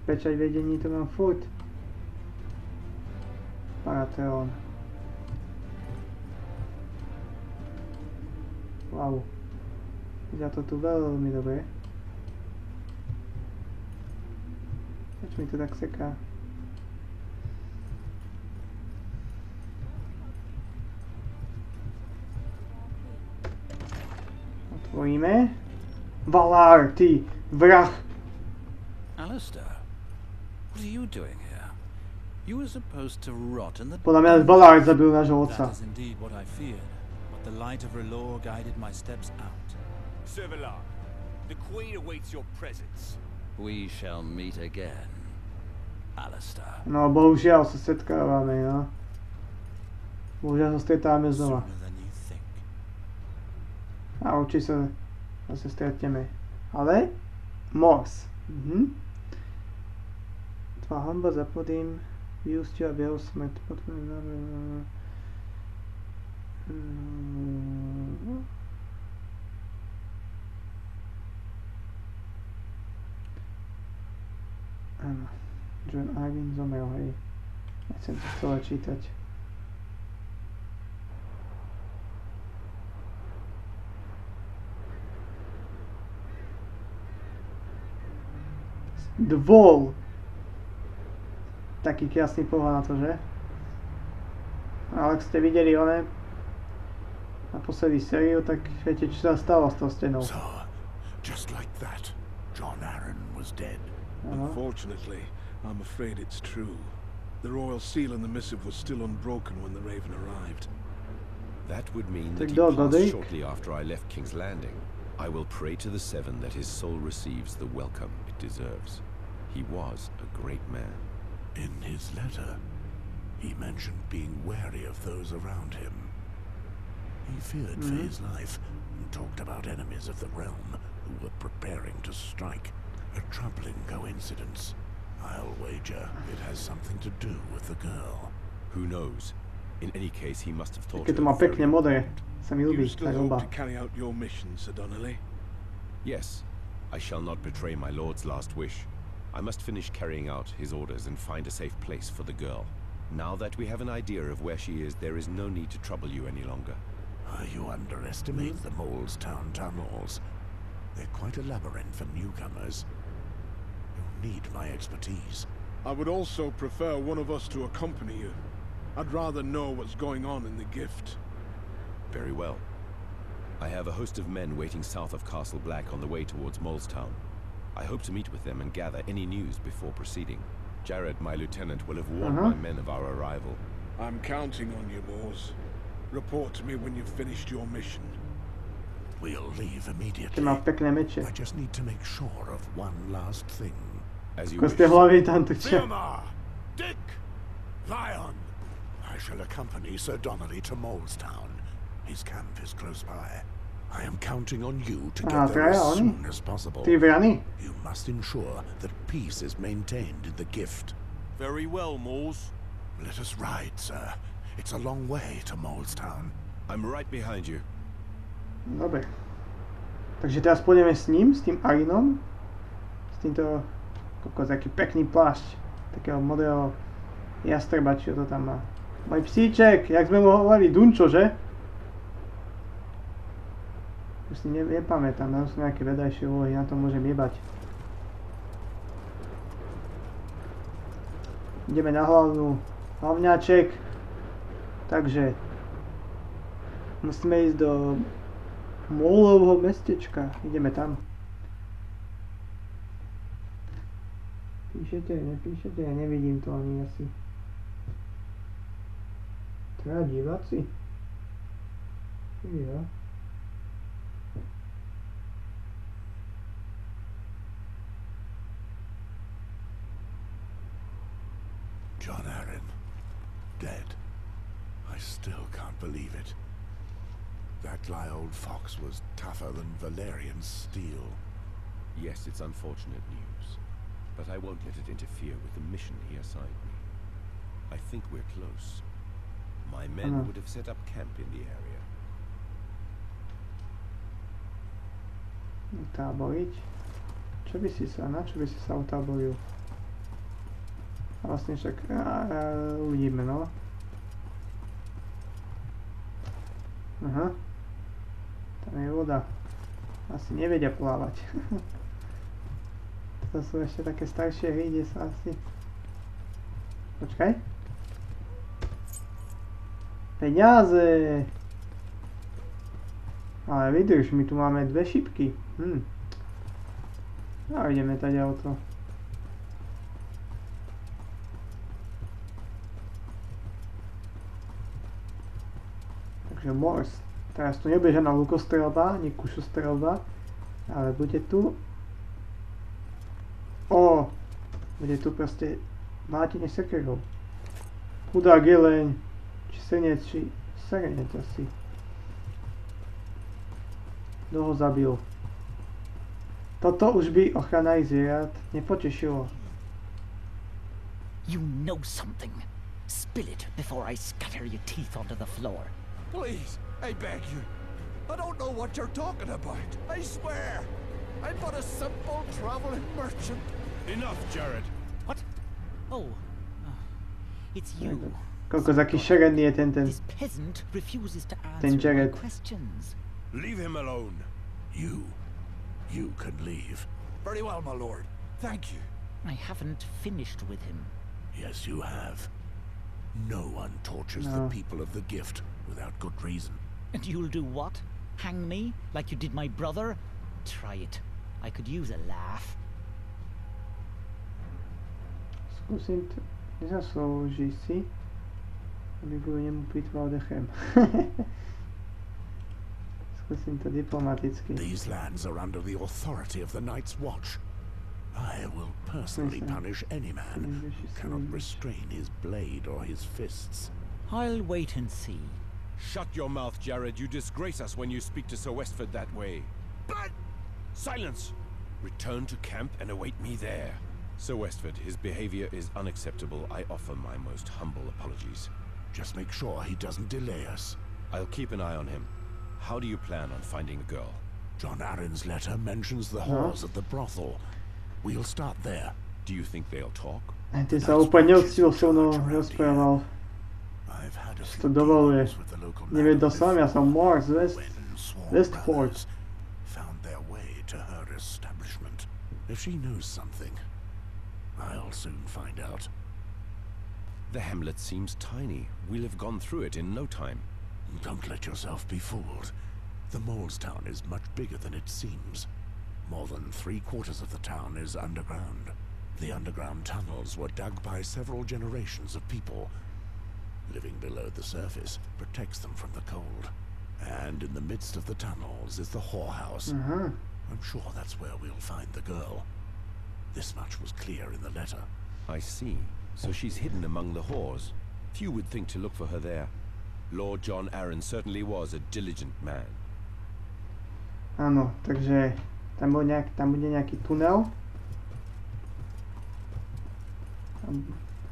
Pečať viedení to mám furt. Parateón. Wow. Vyzerá to tu veľmi dobre. Prečo mi to tak seká? Otvoríme. Valar, ty vrah! Alistair, what are you doing here? You were supposed to rot in the Podľa mňa Valar zabil nášho otca. That is indeed what I feared, but the light of R'hllor guided my steps out. Sir Valar, the Queen awaits your presence. We shall meet again, Alistair. No, bohužiaľ sa setkávame, no. Bohužiaľ sa stretáme znova. Sooner than you think. A určite sa zase stretneme. Ale Mors. Tvá hanba za podým vyústila v jeho smrť. Áno. John Arryn zomrel, hej. Nechcem to celé čítať. Dvol. Taký krásny pohľad na to, že? Ale ak ste videli one naposledy sériu, tak viete, čo sa stalo s tou stenou. So, just like that, John Arryn was dead. Unfortunately, I'm afraid it's true. The royal seal and the missive was still unbroken when the Raven arrived. That would mean that he passed shortly after I left King's Landing. I will pray to the Seven that his soul receives the welcome it deserves. He was a great man. In his letter, he mentioned being wary of those around him. He feared for his life and talked about enemies of the realm who were preparing to strike. A troubling coincidence. I'll wager it has something to do with the girl. Who knows? In any case, he must have thought. Keď to má pekne modré, sa mi ľúbi. You still hope to carry out your mission, Sir Donnelly? Yes, I shall not betray my lord's last wish. I must finish carrying out his orders and find a safe place for the girl. Now that we have an idea of where she is, there is no need to trouble you any longer. You underestimate the Molestown tunnels. They're quite a labyrinth for newcomers. You'll need my expertise. I would also prefer one of us to accompany you. I'd rather know what's going on in the gift. Very well. I have a host of men waiting south of Castle Black on the way towards Molestown. I hope to meet with them and gather any news before proceeding. Jared, my lieutenant, will have warned my men of our arrival. I'm counting on you, Moors. Report to me when you've finished your mission. We'll leave immediately. Pekné meče. I just need to make sure of one last thing. As you wish. Fiona! Dick! Lion! I shall accompany Sir Donnelly to Molestown. His camp is close by. I am counting on you to get there as soon as possible. You must ensure that peace is maintained in the gift. Very well, Moors. Let us ride, sir. It's a long way to Molestown. I'm right behind you. Dobre. Takže teraz pôjdeme s ním, s tým Arinom. S týmto taký pekný plášť. Takého modrého jastrba, čo to tam má. Môj psíček, jak sme mu hovorili, Dunčo, že? Už si nepamätám, tam sú nejaké vedajšie úlohy, na to môžem jebať. Ideme na hlavňáček. Takže musíme ísť do Molovho mestečka. Ideme tam. Píšete, nepíšete? Ja nevidím to ani asi. Treba dívať si. Ja. John Arryn, dead. I still can't believe it. That sly old fox was tougher than Valerian steel. Yes, it's unfortunate news, but I won't let it interfere with the mission he assigned me. I think we're close. My men would have set up camp in the area. Utáboriť? Na čo by si sa utáboril? A vlastne však uvidíme, no. Aha. Tam je voda. Asi nevedia plávať. To sú ešte také staršie hry, kde sa asi... Počkaj. Peniaze! Ale vydrž, my tu máme dve šipky. A ideme tady o to. Takže Morse. Teraz tu nebude žiadna lukostrelba, ani kušostrelba, ale bude tu... Bude tu proste mlátenie sekerov. Chudák jeleň, či srnec, či srnec asi. Kto ho zabil? Toto už by ochranných zvierat nepotešilo. You know something. Spill it before I scatter your teeth onto the floor. Please, I beg you. I don't know what you're talking about. I swear. I'm but a simple traveling merchant. Enough, Jared. What? Oh. It's you. Koľko taký šeredný je ten This peasant refuses to answer my questions. Leave him alone. You can leave. Very well, my lord. Thank you. I haven't finished with him. Yes, you have. No one tortures the people of the gift without good reason. And you'll do what? Hang me like you did my brother? Try it. I could use a laugh. Skúsim to. Nezaslúži si, aby kvôli nemu plýtval dechem. Skúsim to diplomaticky. These lands are under the authority of the Night's Watch. I will personally punish any man who cannot restrain his blade or his fists. I'll wait and see. Shut your mouth, Jared. You disgrace us when you speak to Sir Westford that way. But... Silence! Return to camp and await me there. Sir Westford, his behavior is unacceptable. I offer my most humble apologies. Just make sure he doesn't delay us. I'll keep an eye on him. How do you plan on finding the girl? John Arryn's letter mentions the halls of the brothel. We'll start there. Do you think they'll talk? Ty sa úplne neúctivo so mnou rozprával. Si to dovoluje. Nevedel som, ja som Morse Westford. Found their way to her establishment. If she knows something, I'll soon find out. The hamlet seems tiny. We'll have gone through it in no time. Don't let yourself be fooled. The Mole's town is much bigger than it seems. More than 3/4 of the town is underground. The underground tunnels were dug by several generations of people. Living below the surface protects them from the cold. And in the midst of the tunnels is the whorehouse. I'm sure that's where we'll find the girl. This much was clear in the letter. I see. So she's hidden among the whores. Few would think to look for her there. Lord John Arryn certainly was a diligent man. Áno, takže tam bude nejaký tunel.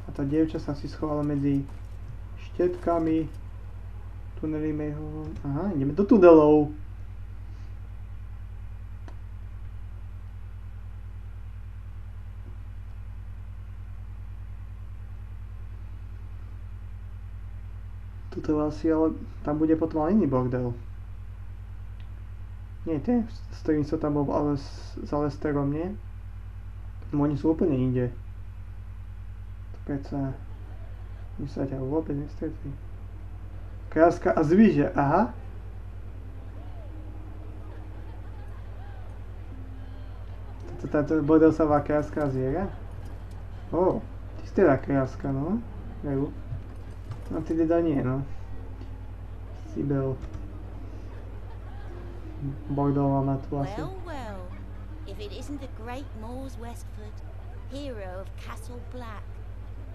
A tá dievča sa si schovala medzi štetkami. Tunelíme ho. Aha, ideme do tunelov. Tuto asi, ale tam bude potom ale iný bordel. Nie, ten, s ktorým sa tam bol ale s Alesterom, nie? Oni sú úplne inde. To predsa... My sa ťa vôbec nestretli. Kráska a zvíže, aha. Táto bordel sa volá Kráska a zviera? Ó, ty si teda kráska, no. Veru. No ty teda nie, no. Sibel. Bordeaux má tu asi. Well, well. If it isn't the great Mors Westford, hero of Castle Black,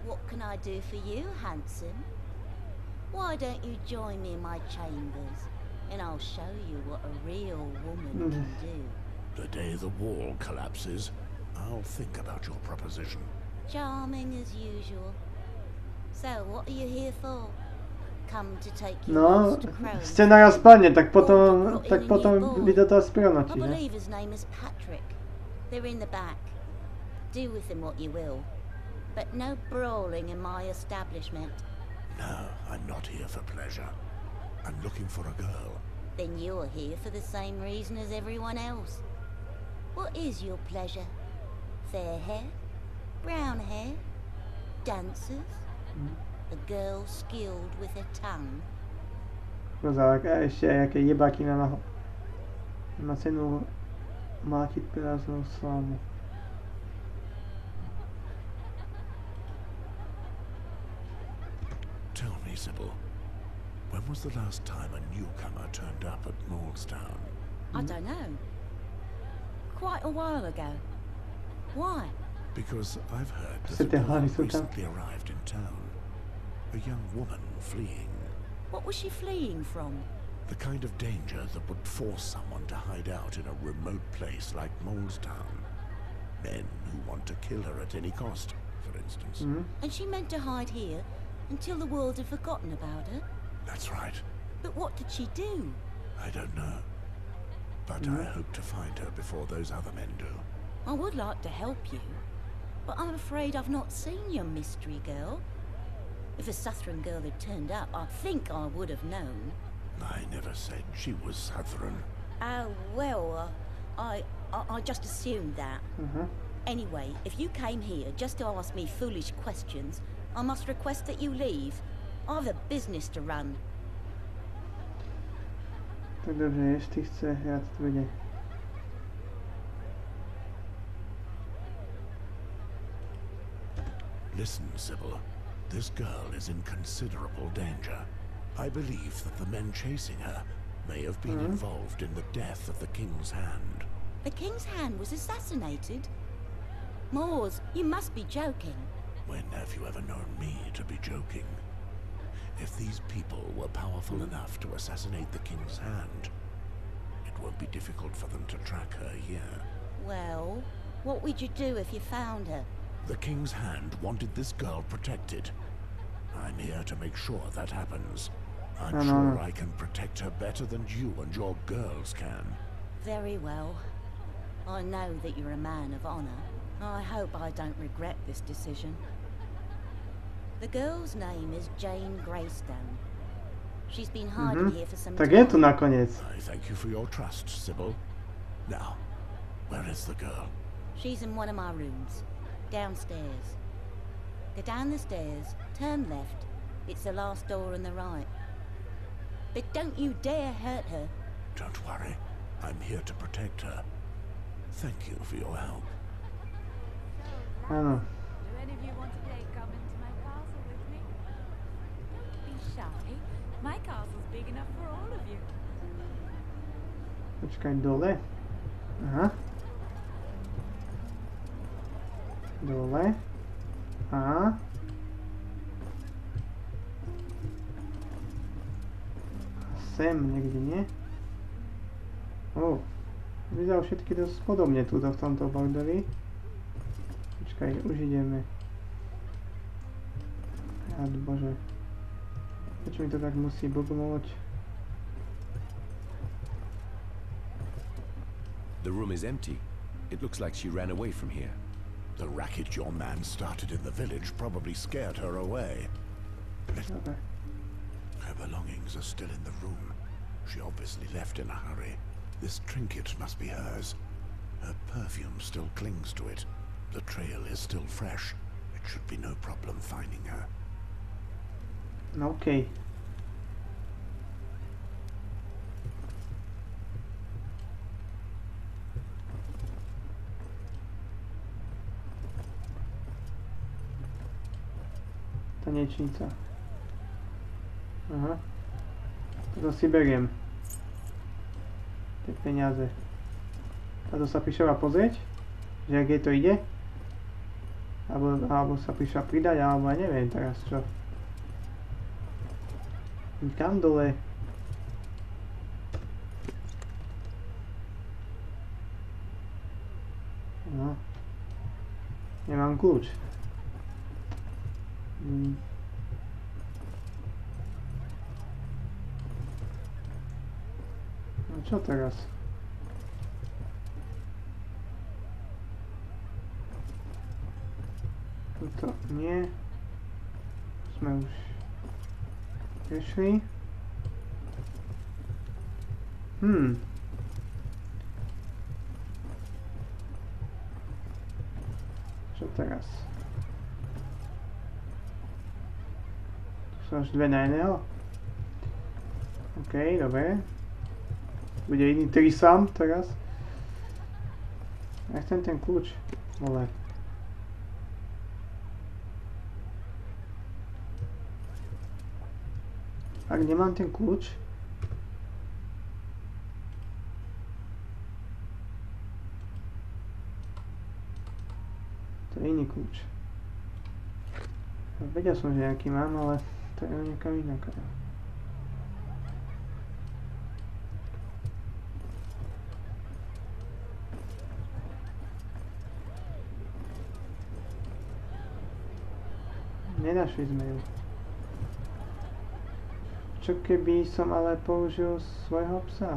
what can I do for you, handsome? Why don't you join me in my chambers, and I'll show you what a real woman can do. The day the wall collapses, I'll think about your proposition. Charming as usual. So, what are you here for? Come to take your No, lost crown? scéna raz padne, tak potom video to spionati, I ne? believe his name is Patrick. They're in the back. Do with them what you will. But no brawling in my establishment. No, I'm not here for pleasure. I'm looking for a girl. Then you're here for the same reason as everyone else. What is your pleasure? Fair hair? Brown hair? Dancers? A girl skilled with her tongue? Rozák, a ešte aj aké jebáky na cenu mlátiť prázdnou slávu. Tell me, Sybil, when was the last time a newcomer turned up at Molestown? I don't know. Quite a while ago. Why? Because I've heard that a girl recently arrived in town. A young woman fleeing. What was she fleeing from? The kind of danger that would force someone to hide out in a remote place like Molestown. Men who want to kill her at any cost, for instance. And she meant to hide here until the world had forgotten about her? That's right. But what did she do? I don't know. But I hope to find her before those other men do. I would like to help you, but I'm afraid I've not seen your mystery girl. If a Southron girl had turned up, I think I would have known. I never said she was Southron. Oh, well, I just assumed that. Anyway, if you came here just to ask me foolish questions, I must request that you leave. I've a business to run. Tak dobrze, jeśli chce, ja to będzie. Listen, Sybil. This girl is in considerable danger. I believe that the men chasing her may have been involved in the death of the King's Hand. The King's Hand was assassinated? Mors, you must be joking. When have you ever known me to be joking? If these people were powerful enough to assassinate the King's Hand, it won't be difficult for them to track her here. Well, what would you do if you found her? The King's Hand wanted this girl protected. I'm here to make sure that happens. I'm sure I can protect her better than you and your girls can. Very well. I know that you're a man of honor. I hope I don't regret this decision. The girl's name is Jane Greystone. She's been hiding here for some Tak time. je tu nakoniec. I thank you for your trust, Sybil. Now, where is the girl? She's in one of my rooms, downstairs. Go down the stairs, turn left. It's the last door on the right. But don't you dare hurt her. Don't worry. I'm here to protect her. Thank you for your help. Áno. Do any of you want to play come into my castle with me? Don't be shy. My castle's big enough for all of you. Počkaj, dole. Aha. Dole. A. Sem niekde, nie? Vyzerá všetky dosť podobne túto v tomto bordeli. Počkaj, už ideme. Bože. Prečo mi to tak musí blbnúť? The room is empty. It looks like she ran away from here. The racket your man started in the village probably scared her away. Dobre. Her belongings are still in the room. She obviously left in a hurry. This trinket must be hers. Her perfume still clings to it. The trail is still fresh. It should be no problem finding her. Okay. Tanečnica. Aha. To si beriem. Tie peniaze. A to sa prišla pozrieť? Že ak jej to ide? Alebo sa prišla pridať, alebo ja neviem teraz čo. Kam dole? No. Nemám kľúč. No čo teraz? Tuto nie. Sme už prešli. Čo teraz? Tu sú až dve na jedného. OK, dobre. Bude iný trisam teraz. Ja chcem ten kľúč. Vole. Ak nemám ten kľúč, to je iný kľúč. Vedel som, že nejaký mám, ale to je niekam inak. Nenašli sme ju. Čo keby som ale použil svojho psa?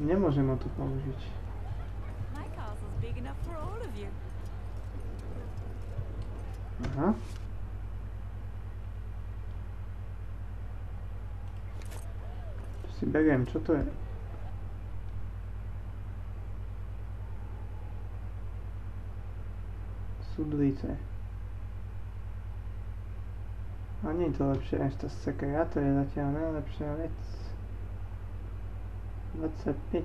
Nemôžem ho tu použiť. Aha. To si beriem, čo to je? Sudlice. A nie je to lepšie než tá sekera, to je zatiaľ najlepšia vec. 25.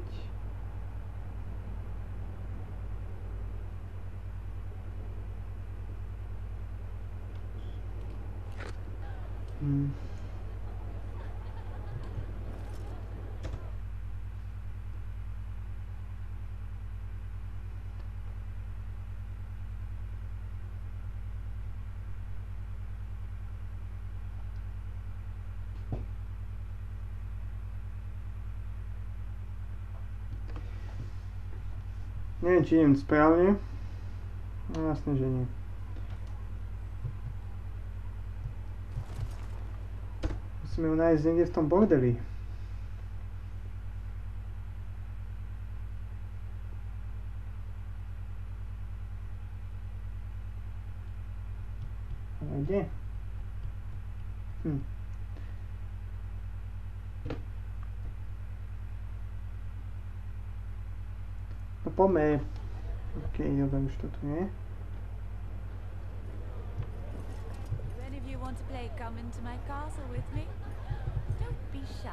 Neviem, či idem správne. No jasne, že nie. Musíme ho nájsť niekde v tom bordeli. ide? No poďme. OK, dobre, už to tu je. Want to play come into my castle with me? Don't be shy.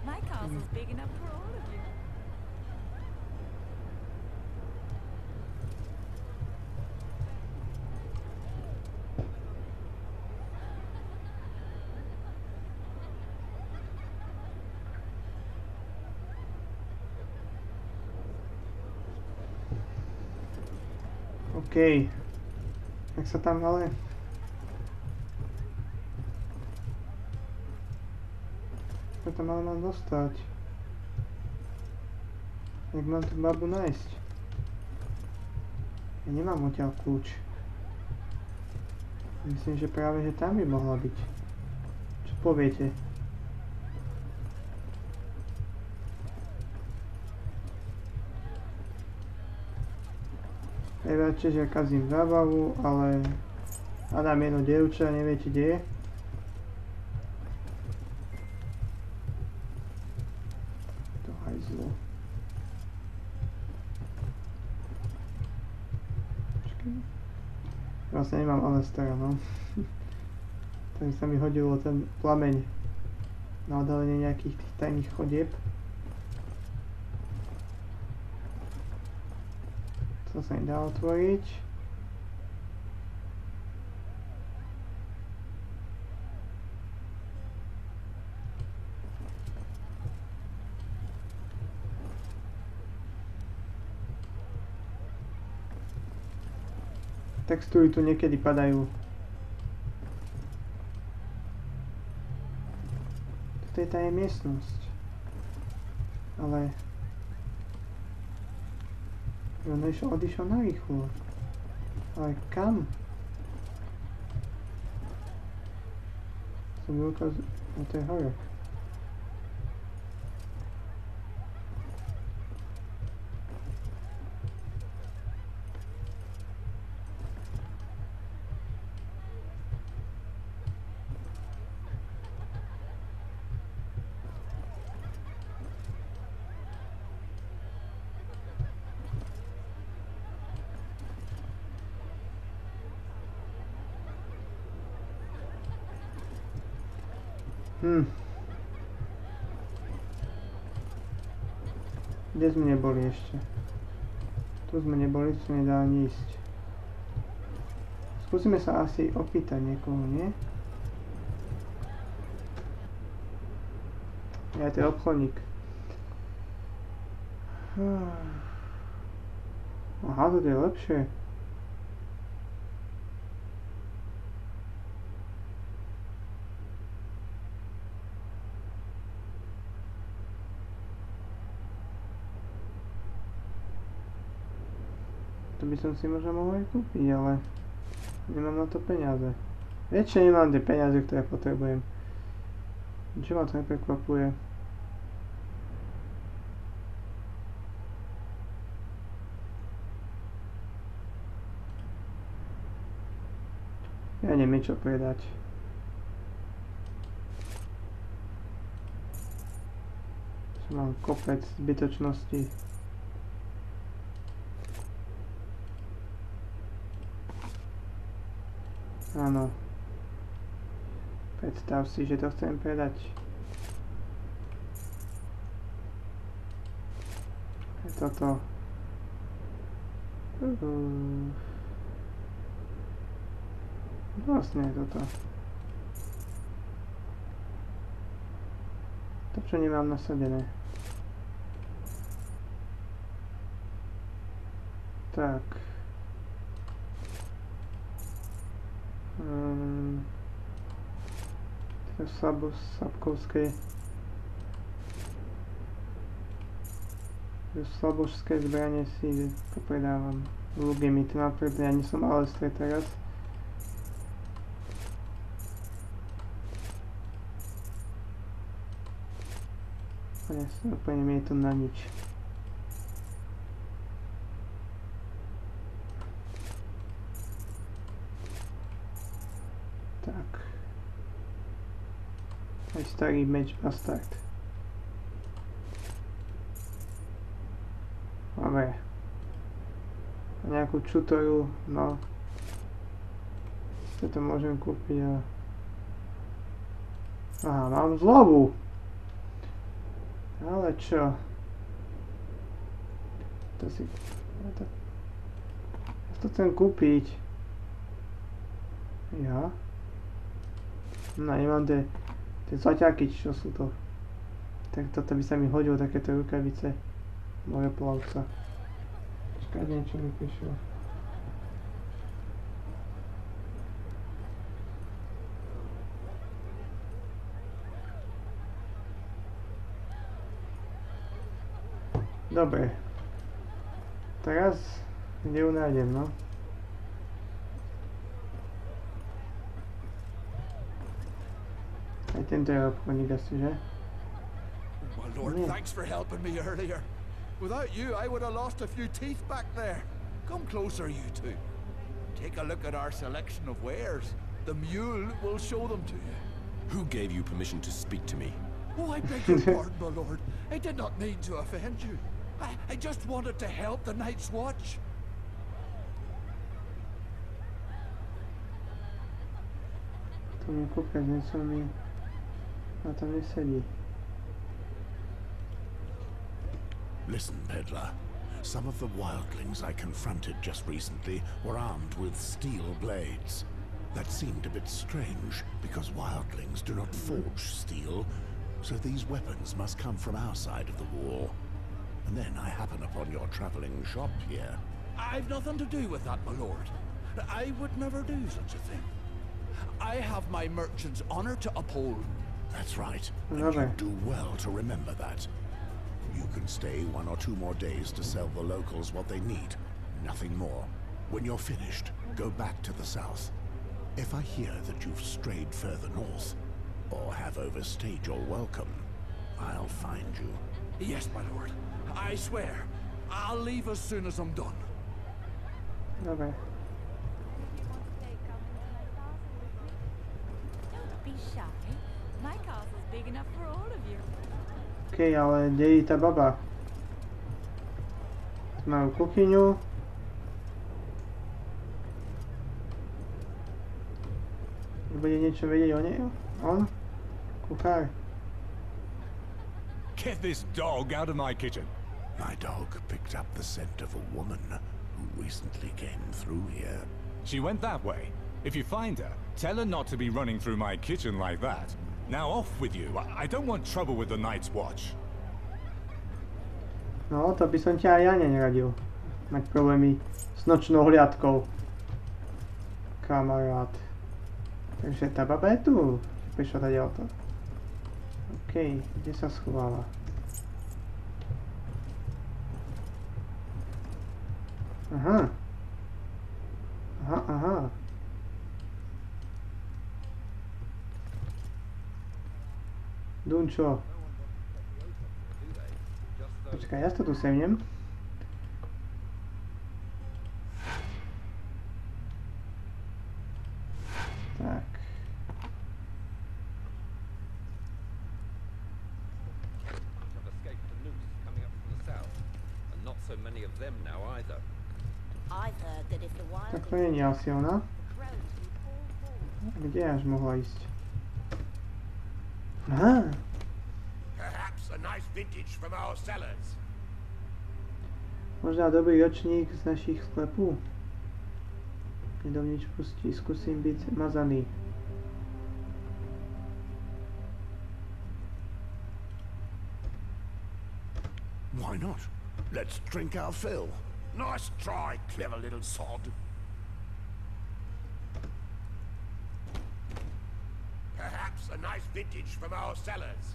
My castle's big enough for all of you. OK. Jak sa tam ale... Čo tam ale mám dostať? Jak mám tú babu nájsť? Ja nemám odtiaľ kľúč. Myslím, že práve, že tam by mohla byť. Čo poviete? Prepačte, že kazím zábavu, ale... Hádam jedno dievča, neviete, kde je? Vlastne nemám Alestera, no. Tak sa mi hodilo ten plameň na odhalenie nejakých tých tajných chodieb. To sa im dá otvoriť. Textúry tu niekedy padajú. Toto je tá je miestnosť. Ale... On odišiel narýchlo. Ale kam? Som ukaz... No to je hore. Kde sme neboli ešte? Tu sme neboli, tu sa nedá ani ísť. Skúsime sa asi opýtať niekoho, nie? Ja, to je obchodník. Aha, to je lepšie. To by som si možno mohol aj kúpiť, ale nemám na to peniaze. Viete, nemám tie peniaze, ktoré potrebujem. Čo ma to neprekvapuje? Ja neviem, čo predať. Mám kopec zbytočností. Áno. Predstav si, že to chcem predať. Je toto. Vlastne je toto. To, čo nemám nasadené. Tak. Slabožské zbranie si popredávam. Ľudí mi to napríklad, ja nie som Alester teraz. Úplne mi je to na nič. Tak. Aj starý meč bastard. Dobre. A nejakú čutoru, no. To môžem kúpiť, ale... Aha, mám zlobu. Ale čo? To si... Ja to chcem kúpiť. Ja? No, nemám tie zaťaky, čo sú to. Tak toto by sa mi hodilo, takéto rukavice. Moje plavca. Počkaj, niečo mi prišlo. Dobre. Teraz, kde ju nájdem, no? Aj tento je obchodník asi, že? My lord, thanks for helping me earlier. Without you, I would have lost a few teeth back there. Come closer, you two. Take a look at our selection of wares. The mule will show them to you. Who gave you permission to speak to me? Oh, I beg your pardon, my lord. I did not mean to offend you. I just wanted to help the Night's Watch. To mi kúpia, niečo mi na tom nesedí. Listen, peddler. Some of the wildlings I confronted just recently were armed with steel blades. That seemed a bit strange, because wildlings do not forge steel, so these weapons must come from our side of the wall. And then I happen upon your traveling shop here. I've nothing to do with that, my lord. I would never do such a thing. I have my merchant's honor to uphold. That's right. And you do well to remember that. You can stay 1 or 2 more days to sell the locals what they need. Nothing more. When you're finished, go back to the south. If I hear that you've strayed further north, or have overstayed your welcome, I'll find you. Yes, my lord. I swear. I'll leave as soon as I'm done. Okay. Don't be shy. My castle's big enough for all of you. Okay, ale kde je tá baba? Majú kuchyňu. Bude niečo vedieť o nej? On? Kuchár. Get this dog out of my kitchen. My dog picked up the scent of a woman who recently came through here. She went that way. If you find her, tell her not to be running through my kitchen like that. Now off with you. I don't want trouble with the Night's Watch. No, to by som ti aj ja neradil. Mať problémy s nočnou hliadkou. Kamarát. Takže tá baba je tu. Prišla tady auto. OK, kde sa schovala? Aha. Aha. Dunčo. Počkaj, ja to tu sevnem. Tak. Tak to nie je asi ona. Kde až mohla ísť? Aha. Možná dobrý ročník z našich sklepů. Keď dovnitř pustí, skúsim byť mazaný. Why not? Let's drink our fill. Nice try, clever little sod. Perhaps a nice vintage from our cellars.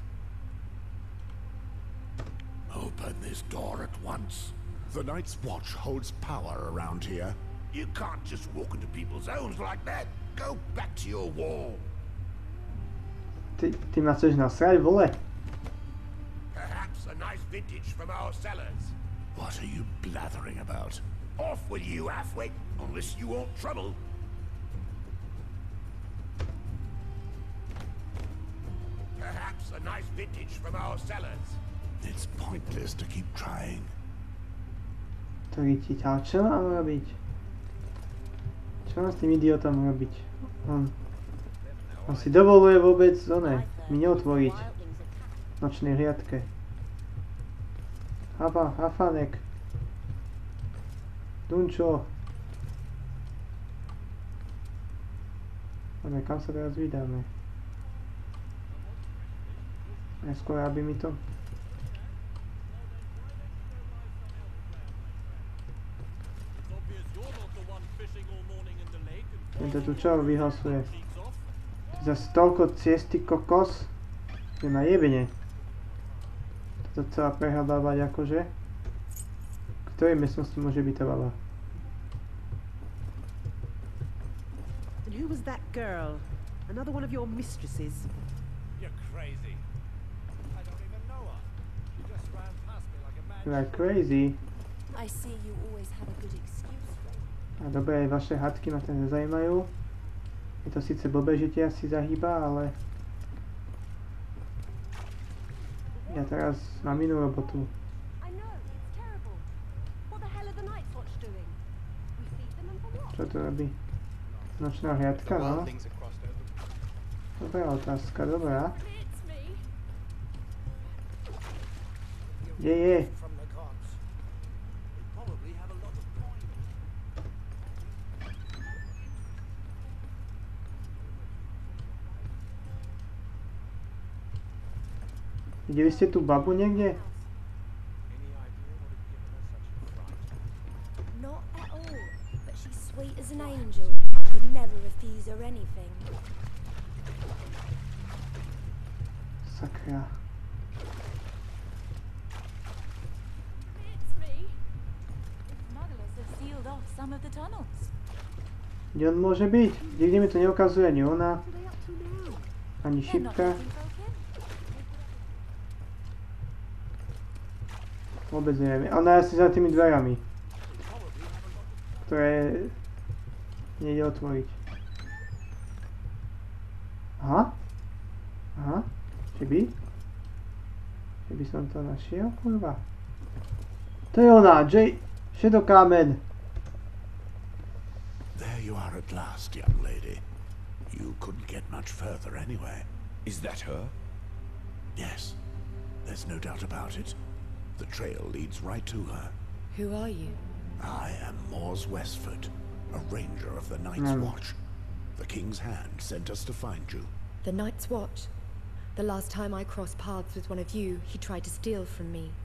Open this door at once. The Night's Watch holds power around here. You can't just walk into people's homes like that. Go back to your wall. Ty ma chceš nasrať, vole? Perhaps a nice vintage from our cellars. What are you blathering about? Off with you, halfwit, unless you want trouble. a nice vintage from our cellars. It's pointless to keep trying. To vidíte, ale čo mám robiť? Čo mám s tým idiotom robiť? On si dovoluje vôbec mi neotvoriť v nočnej hliadke. Hafanek. Dunčo. Ale kam sa teraz vydáme? Neskôr, aby mi to... Tento tu čo vyhlasuje? Zase toľko ciesty kokos, že ma jebne. Toto celá prehľadávať akože. V ktorej miestnosti môže byť tá baba? And who was that girl? Another one of your mistresses? You're crazy. I don't even know her. She just ran past me like a man. You are crazy. I see you always have a good excuse. A dobre, aj vaše hadky ma ten nezajímajú. Je to síce blbé, že ťa si zahýba, ale... Ja teraz mám inú robotu. Čo to robí? Nočná hliadka, no? Dobrá otázka, dobrá. Kde je? Videli ste tú babu niekde? Not at all, but she's sweet as an angel. I could never refuse her anything. Sakra. It's me. Smugglers have sealed off some of the tunnels. Kde on môže byť? Nikde mi to neukazuje ani ona, ani šipka. Vôbec neviem. Ona je asi za tými dverami, ktoré nejde otvoriť. Aha. Aha. Či by som to našiel, kurva. To je ona, Shadow-kámen. There you are at last, young lady. You couldn't get much further anyway. Is that her? Yes. There's no doubt about it. The trail leads right to her. Who are you? I am Mors Westford, a ranger of the Night's Watch. The King's Hand sent us to find you. The Night's Watch? The last time I crossed paths with one of you, he tried to steal from me.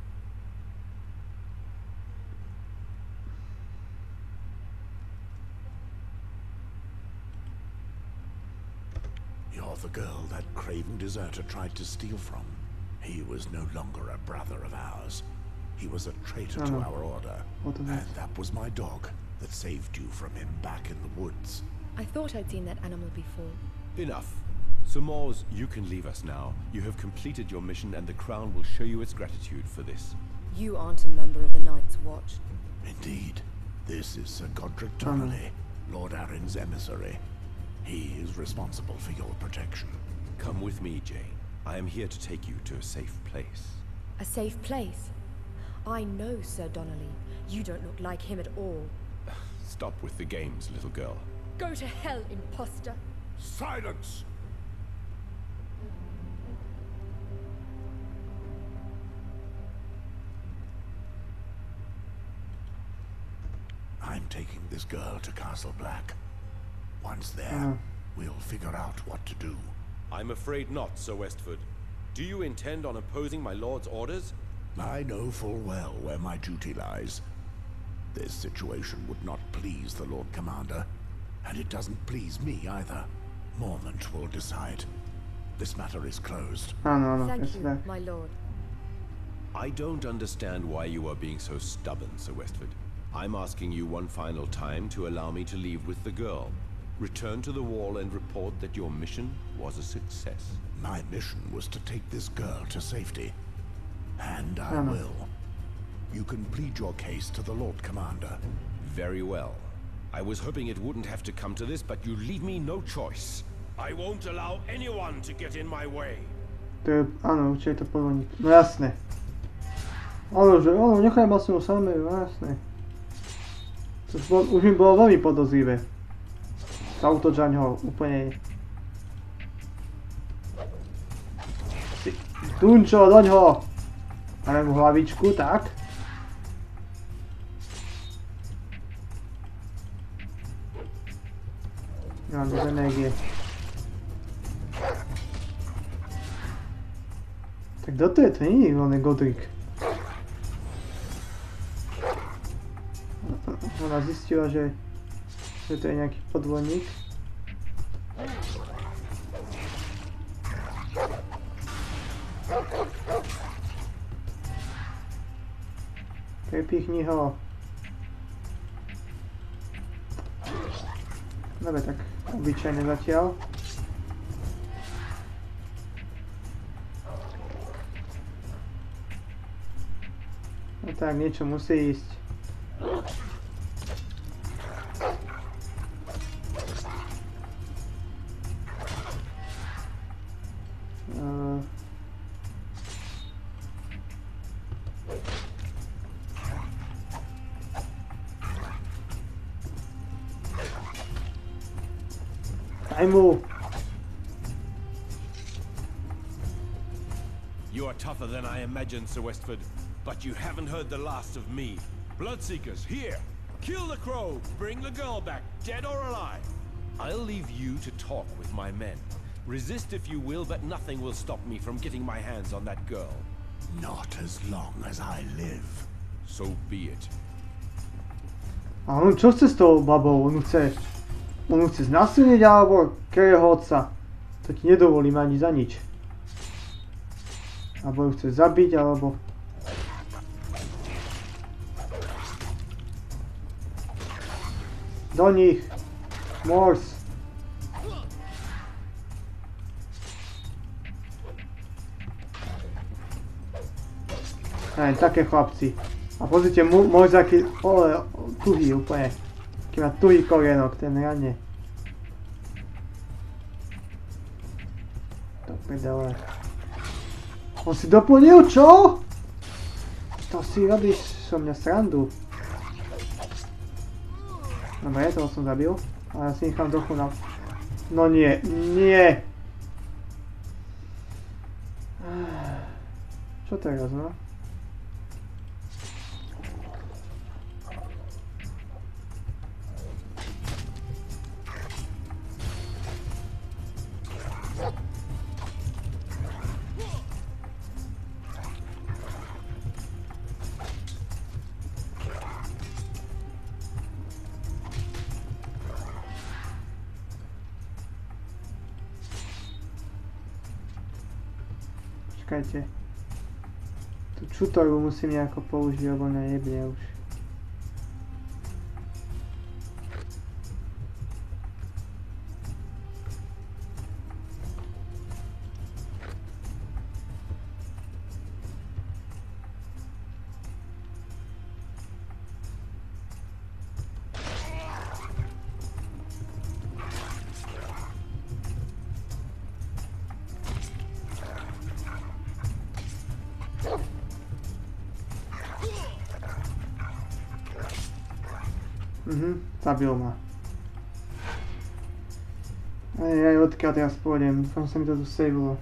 You're the girl that craven deserter tried to steal from. He was no longer a brother of ours. He was a traitor to our order. And that was my dog that saved you from him back in the woods. I thought I'd seen that animal before. Enough. Sir Mors, you can leave us now. You have completed your mission and the Crown will show you its gratitude for this. You aren't a member of the Night's Watch. Indeed. This is Sir Godric Donnelly, Lord Arryn's emissary. He is responsible for your protection. Come with me, Jane. I am here to take you to a safe place. A safe place? I know Sir Donnelly. You don't look like him at all. Stop with the games, little girl. Go to hell, imposter! Silence! I'm taking this girl to Castle Black. Once there, we'll figure out what to do. I'm afraid not, Sir Westford. Do you intend on opposing my lord's orders? I know full well where my duty lies. This situation would not please the Lord Commander, and it doesn't please me either. Mormont will decide. This matter is closed. Thank you, my lord. I don't understand why you are being so stubborn, Sir Westford. I'm asking you one final time to allow me to leave with the girl. Return to the wall and report that your mission was a success. My mission was to take this girl to safety. And I will. You can plead your case to the Lord Commander. Very well. I was hoping it wouldn't have to come to this, but you leave me no choice. I won't allow anyone to get in my way. To je, áno, určite je to podvodník. No jasné. Ale že, áno, nechaj ma s ňou samé, no jasné. Už mi bolo veľmi podozrivé. Zautočať ho úplne. Tunčo, doňho! Máme mu hlavičku, tak. Mám dosť energie. Tak kto to je? To nie je oný Godric. Ona zistila, že to je nejaký podvodník. Prepichni ho. Dobre, tak obyčajne zatiaľ. No tak, niečo musí ísť. You are tougher than I imagined, Sir Westford, but you haven't heard the last of me. Bloodseekers, here! Kill the crow! Bring the girl back, dead or alive! I'll leave you to talk with my men. Resist if you will, but nothing will stop me from getting my hands on that girl. Not as long as I live. So be it. A on čo chce s tou babou? On ju chce znásilniť alebo jeho otca? To ti nedovolím ani za nič. Alebo ju chce zabiť, alebo... Do nich! Morse! Také chlapci. A pozrite, Morse aký tuhý úplne. Taký má tuhý korienok, ten riadne. To prdele. On si doplnil, čo? To si robíš so mňa srandu. Dobre, toho som zabil. Ale ja si nechám trochu na... No nie, nie! Čo teraz, no? Čakajte. Tú čutoru musím nejako použiť, lebo nejebne už. Zabil ma. Aj odkiaľ teraz pôjdem, dúfam, sa mi to tu savelo.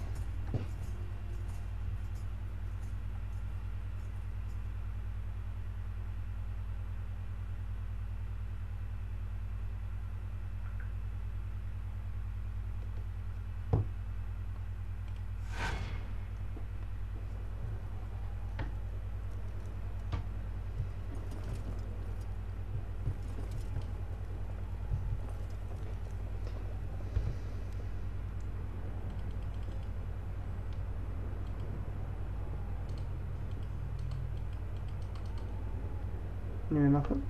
Neviem ako...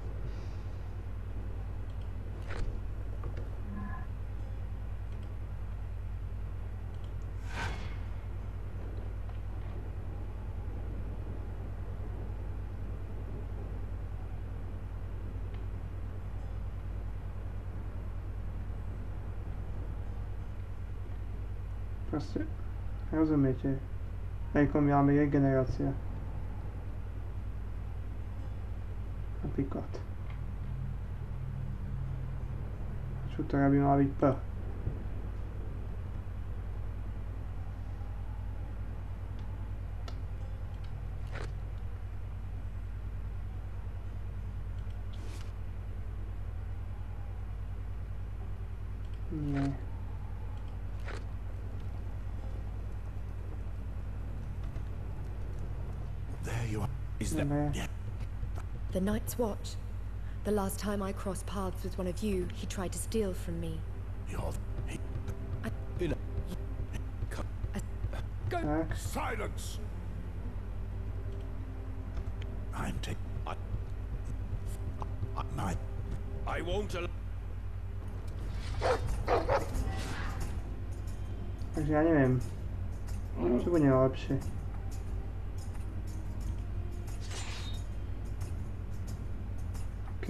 Proste... Rozumiete? Reklamáme regenerácia. Napríklad. Šutora by mala byť P. Nie. There you are. Is that... Yeah. The Night's Watch. The last time I crossed paths with one of you, he tried to steal from me. You're... Silence! I'm taking... I won't allow... Takže ja neviem, čo bude lepšie. OK.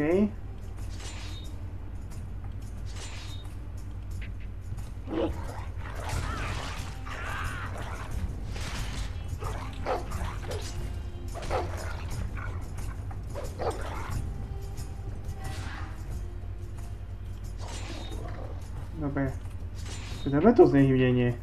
Dobre. Dáme to znehybnenie.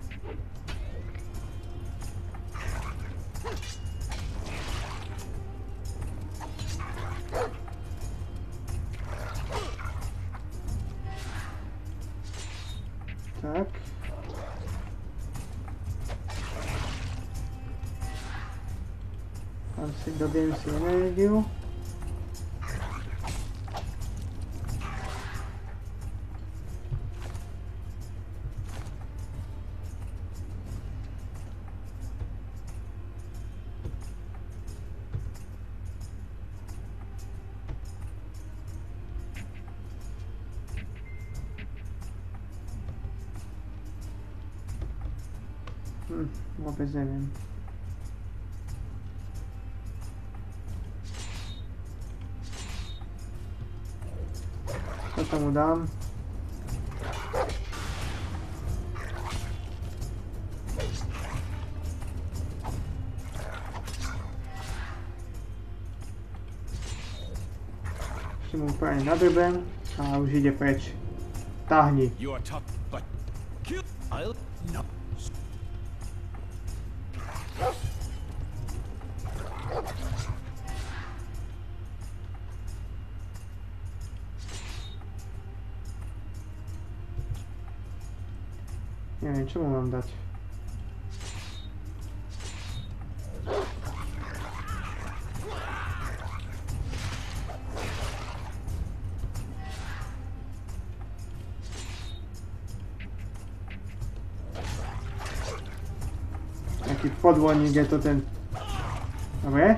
Tak. Tam si dobijem si energiu. Vôbec neviem. Čo tomu dám? Ešte mu úplne nadrbem a už ide preč. Táhni. Neviem, čo mu mám dať. Taký podvodník je to ten... Dobre?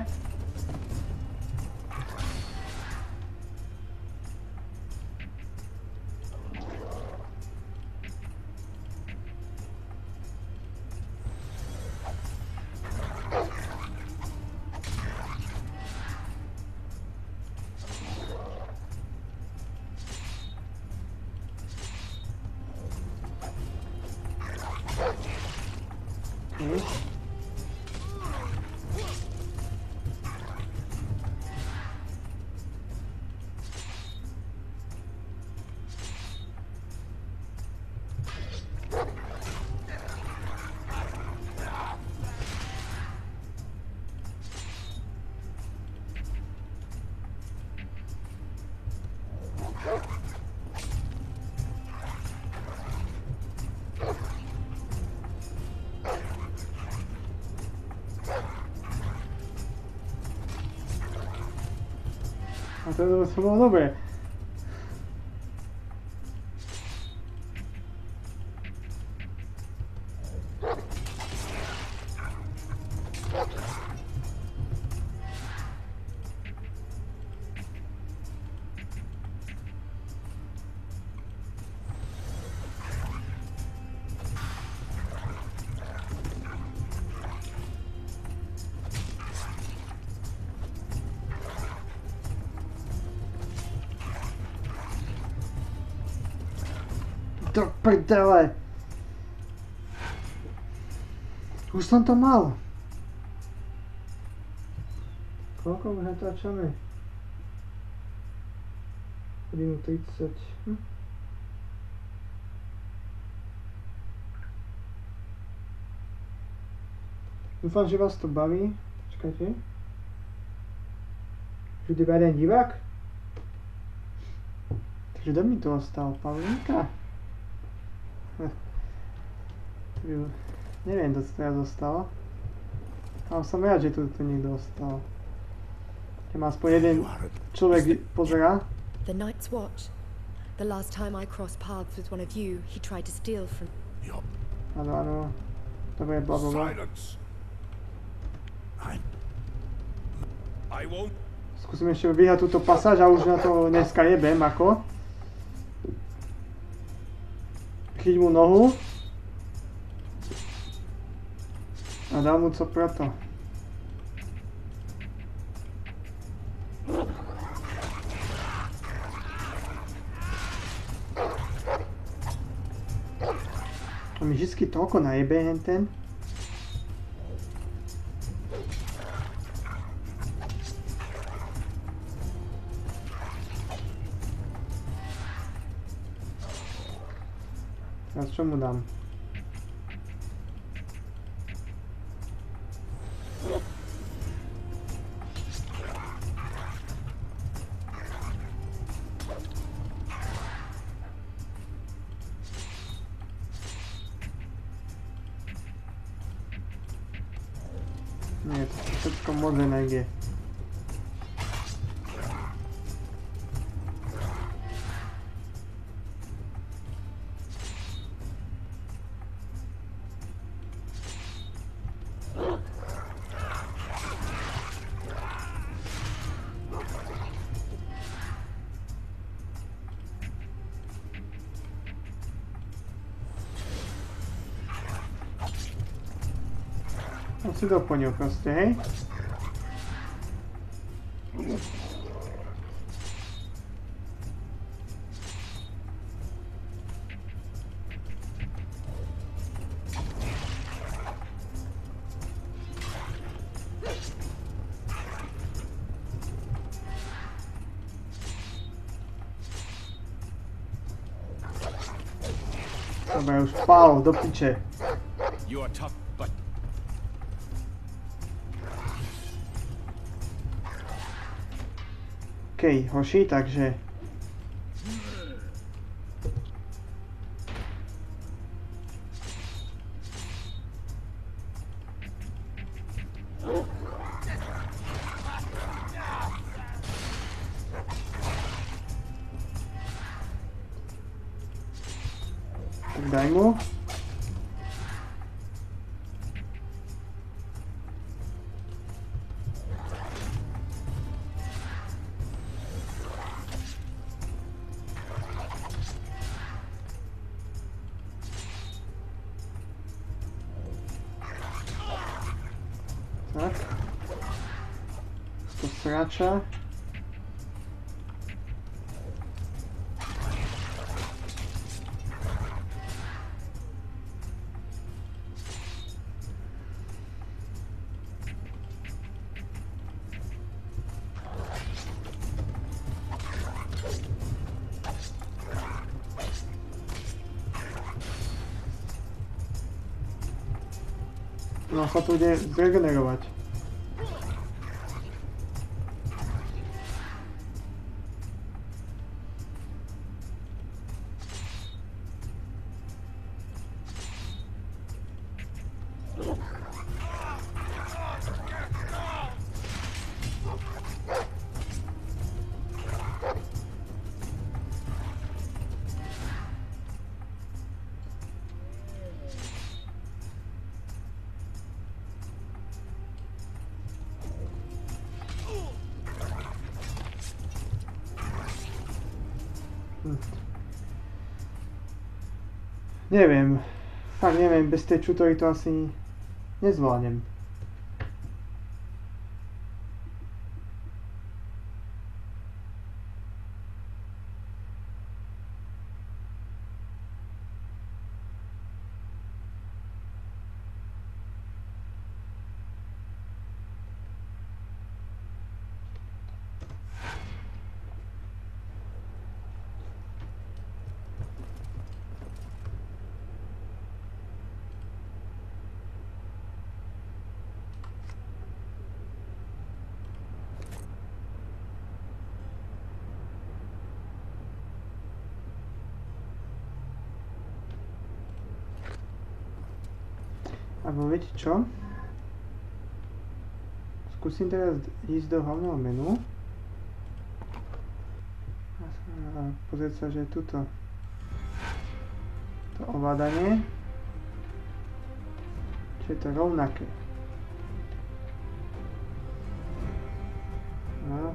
A to bolo dobre. Do prdele! Už som to mal. Koľko už natáčame? 1:30. Dúfam, že vás to baví. Počkajte. Už iba jeden divák? Takže kto mi to ostal? Pavlínka? Neviem, kto to ja dostal. Ale som rád, že tu niekto ostal. Keď ma aspoň jeden človek pozerá. The Night's Watch. The last time I crossed paths with one of you, he tried to steal from... Áno, áno. Dobre, blablabla. Skúsim ešte vyhrať túto pasáž a už na to dneska jebem, ako. Chyť mu nohu. A dám mu co preto. A mi vždycky toľko najebe henten. Teraz čo mu dám? Nie, to všetko môže niekde. On si doplnil proste, hej? Dobre, už spál, do piče. Okej, hoši, takže... Tak daj mu. Tak. To sráča. No sa tu ide zregenerovať. Neviem, fakt neviem, bez tej čutory to asi nezvládnem. Alebo viete čo? Skúsim teraz ísť do hlavného menu. A pozrieť sa, že je tuto to ovládanie. Či je to rovnaké. No.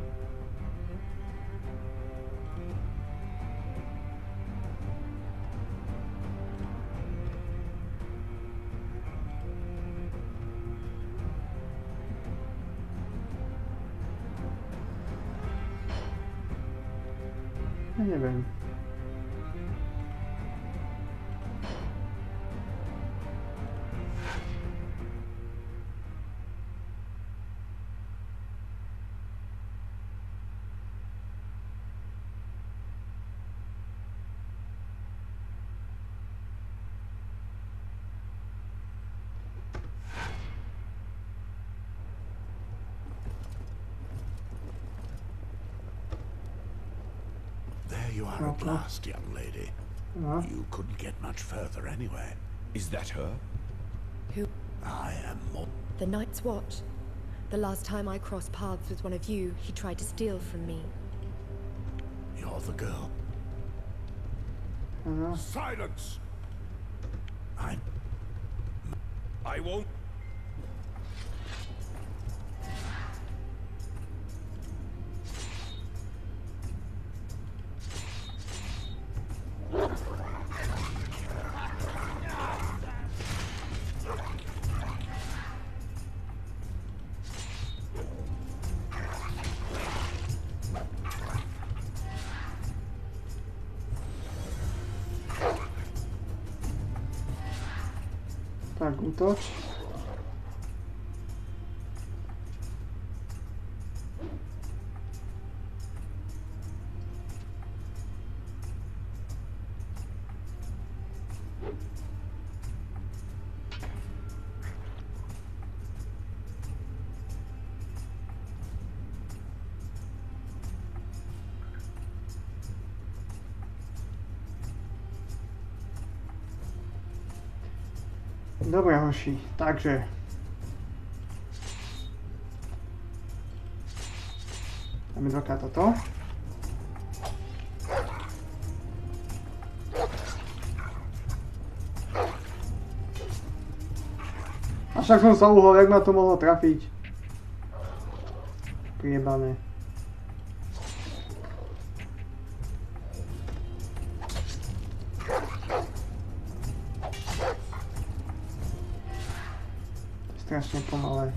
Ja neviem. You are at last, young lady. You couldn't get much further anyway. Is that her? Who? I am more. The Night's Watch. The last time I crossed paths with one of you, he tried to steal from me. You're the girl. Silence! I won't. Tak, útoč. Dobre, hoši, takže dáme dvakrát toto. A však som sa uhol, jak ma to mohlo trafiť. Priebané. Strašne pomalé.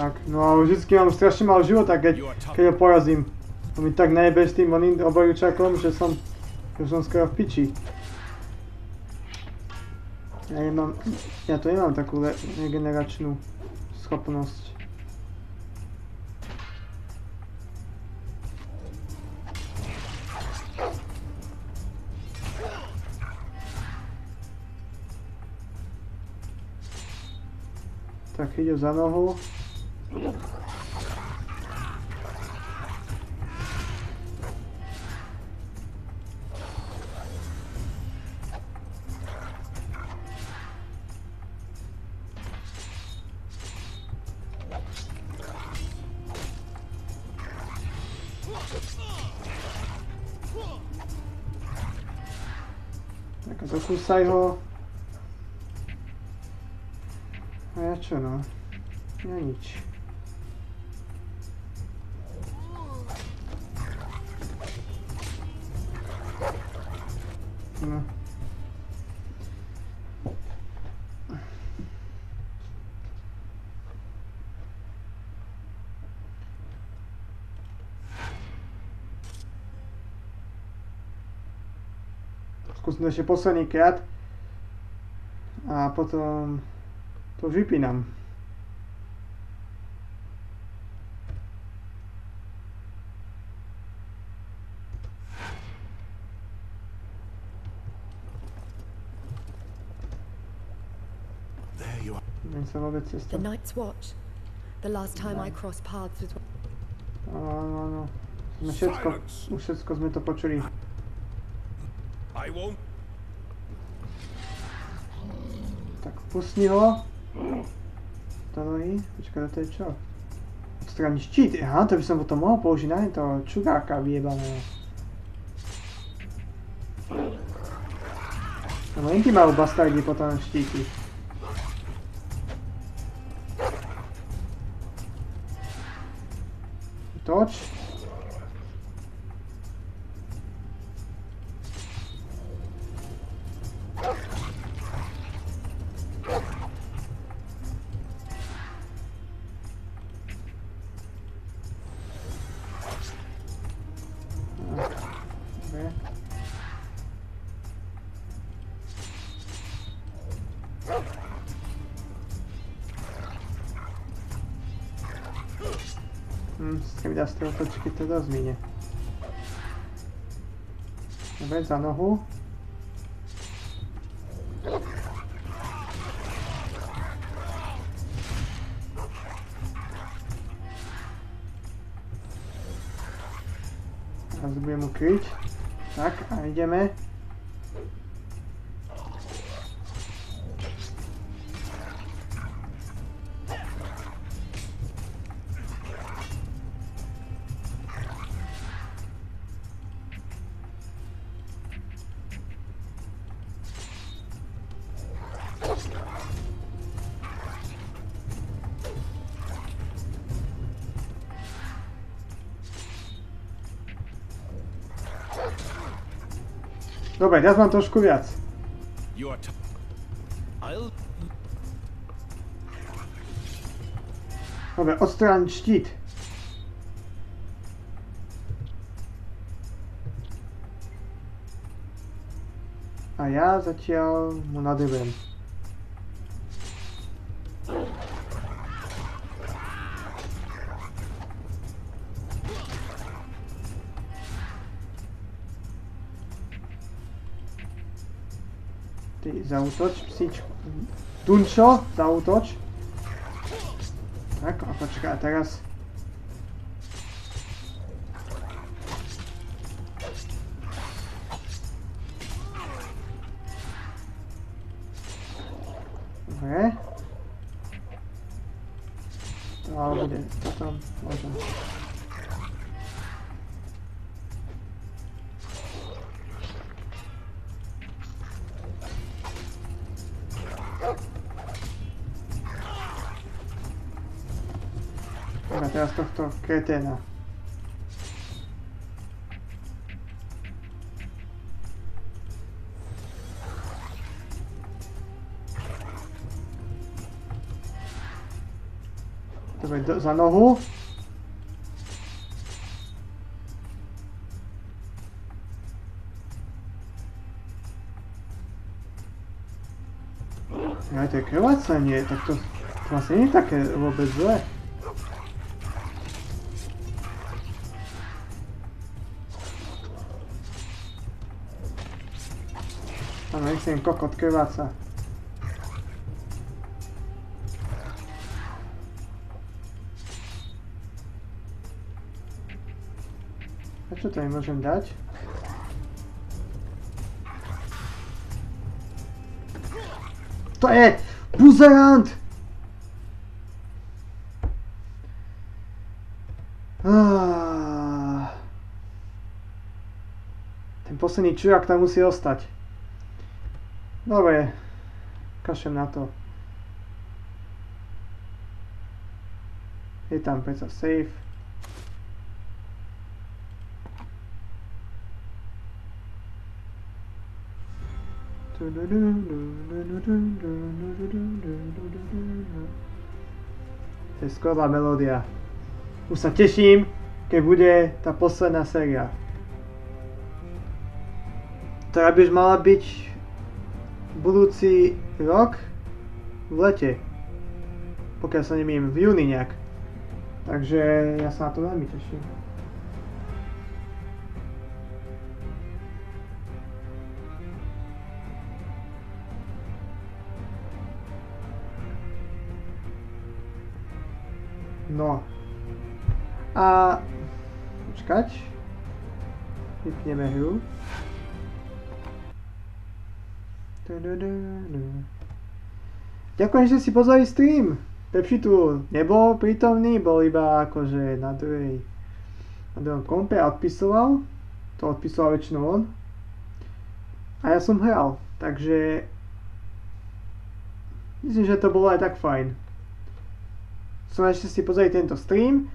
Tak, no a vždycky mám strašne mal života, keď ho porazím. On mi tak najebe s tým oným oborúčakom, že som skoro v piči. Ja to nemám takú regeneračnú schopnosť. Tak ide za nohu. Tak dokúsaj ho. A ja čo no? Ja nič. No. Skúsim ešte posledný krát a potom to vypínam. Neviem sa vôbec cesta. The Night's Watch. The last time I crossed paths with... Áno. Už všetko sme to počuli. Tak pusni ho. To nohy. Počkaj, to je čo? Odstrániť štít. Aha, to by som potom mohol použiť na toho čuráka vyjebaného. No inky majú bastardi potom štíty. Toč. Keď dá z tej otočky, to dosť mine. Dobre, za nohu. Teraz budem mu kryť. Tak, a ideme. Dobre, teraz mám trošku viac. Dobre, odstrániť štít. A ja zatiaľ mu nadrvem. Ty zaútoč, psíčku. Tunčo, zaútoč. Tak, a počkaj, a teraz... Dobre. To ale bude potom možno. A teraz tohto kreténa. Dobre, za nohu. Ja, to je krvácanie, tak to vlastne nie je také vôbec zlé. Áno, nechcem kokot krváca. A čo to nemôžem dať? To je buzerant! Ten posledný čurák tam musí ostať. Dobre, kašem na to. Je tam predsa safe. To je skvelá melódia. Už sa teším, keď bude tá posledná séria. Ktorá by už mala byť budúci rok v lete. Pokiaľ sa nemýlim, v júni nejak. Takže ja sa na to veľmi teším. No. A... počkať. Vypneme hru. Ďakujem, že si pozvali stream. Pepši tu nebol prítomný, bol iba akože na druhom kompe a odpisoval. To odpisoval väčšinou on. A ja som hral, takže myslím, že to bolo aj tak fajn. Som rád, že si pozreli tento stream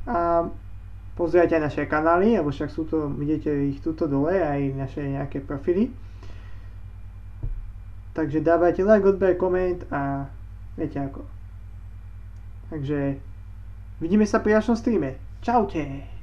a pozerajte aj naše kanály, lebo však sú to, vidíte ich tuto dole, aj naše nejaké profily. Takže dávajte like, odber, koment a viete ako. Takže vidíme sa pri ďalšom streame. Čaute!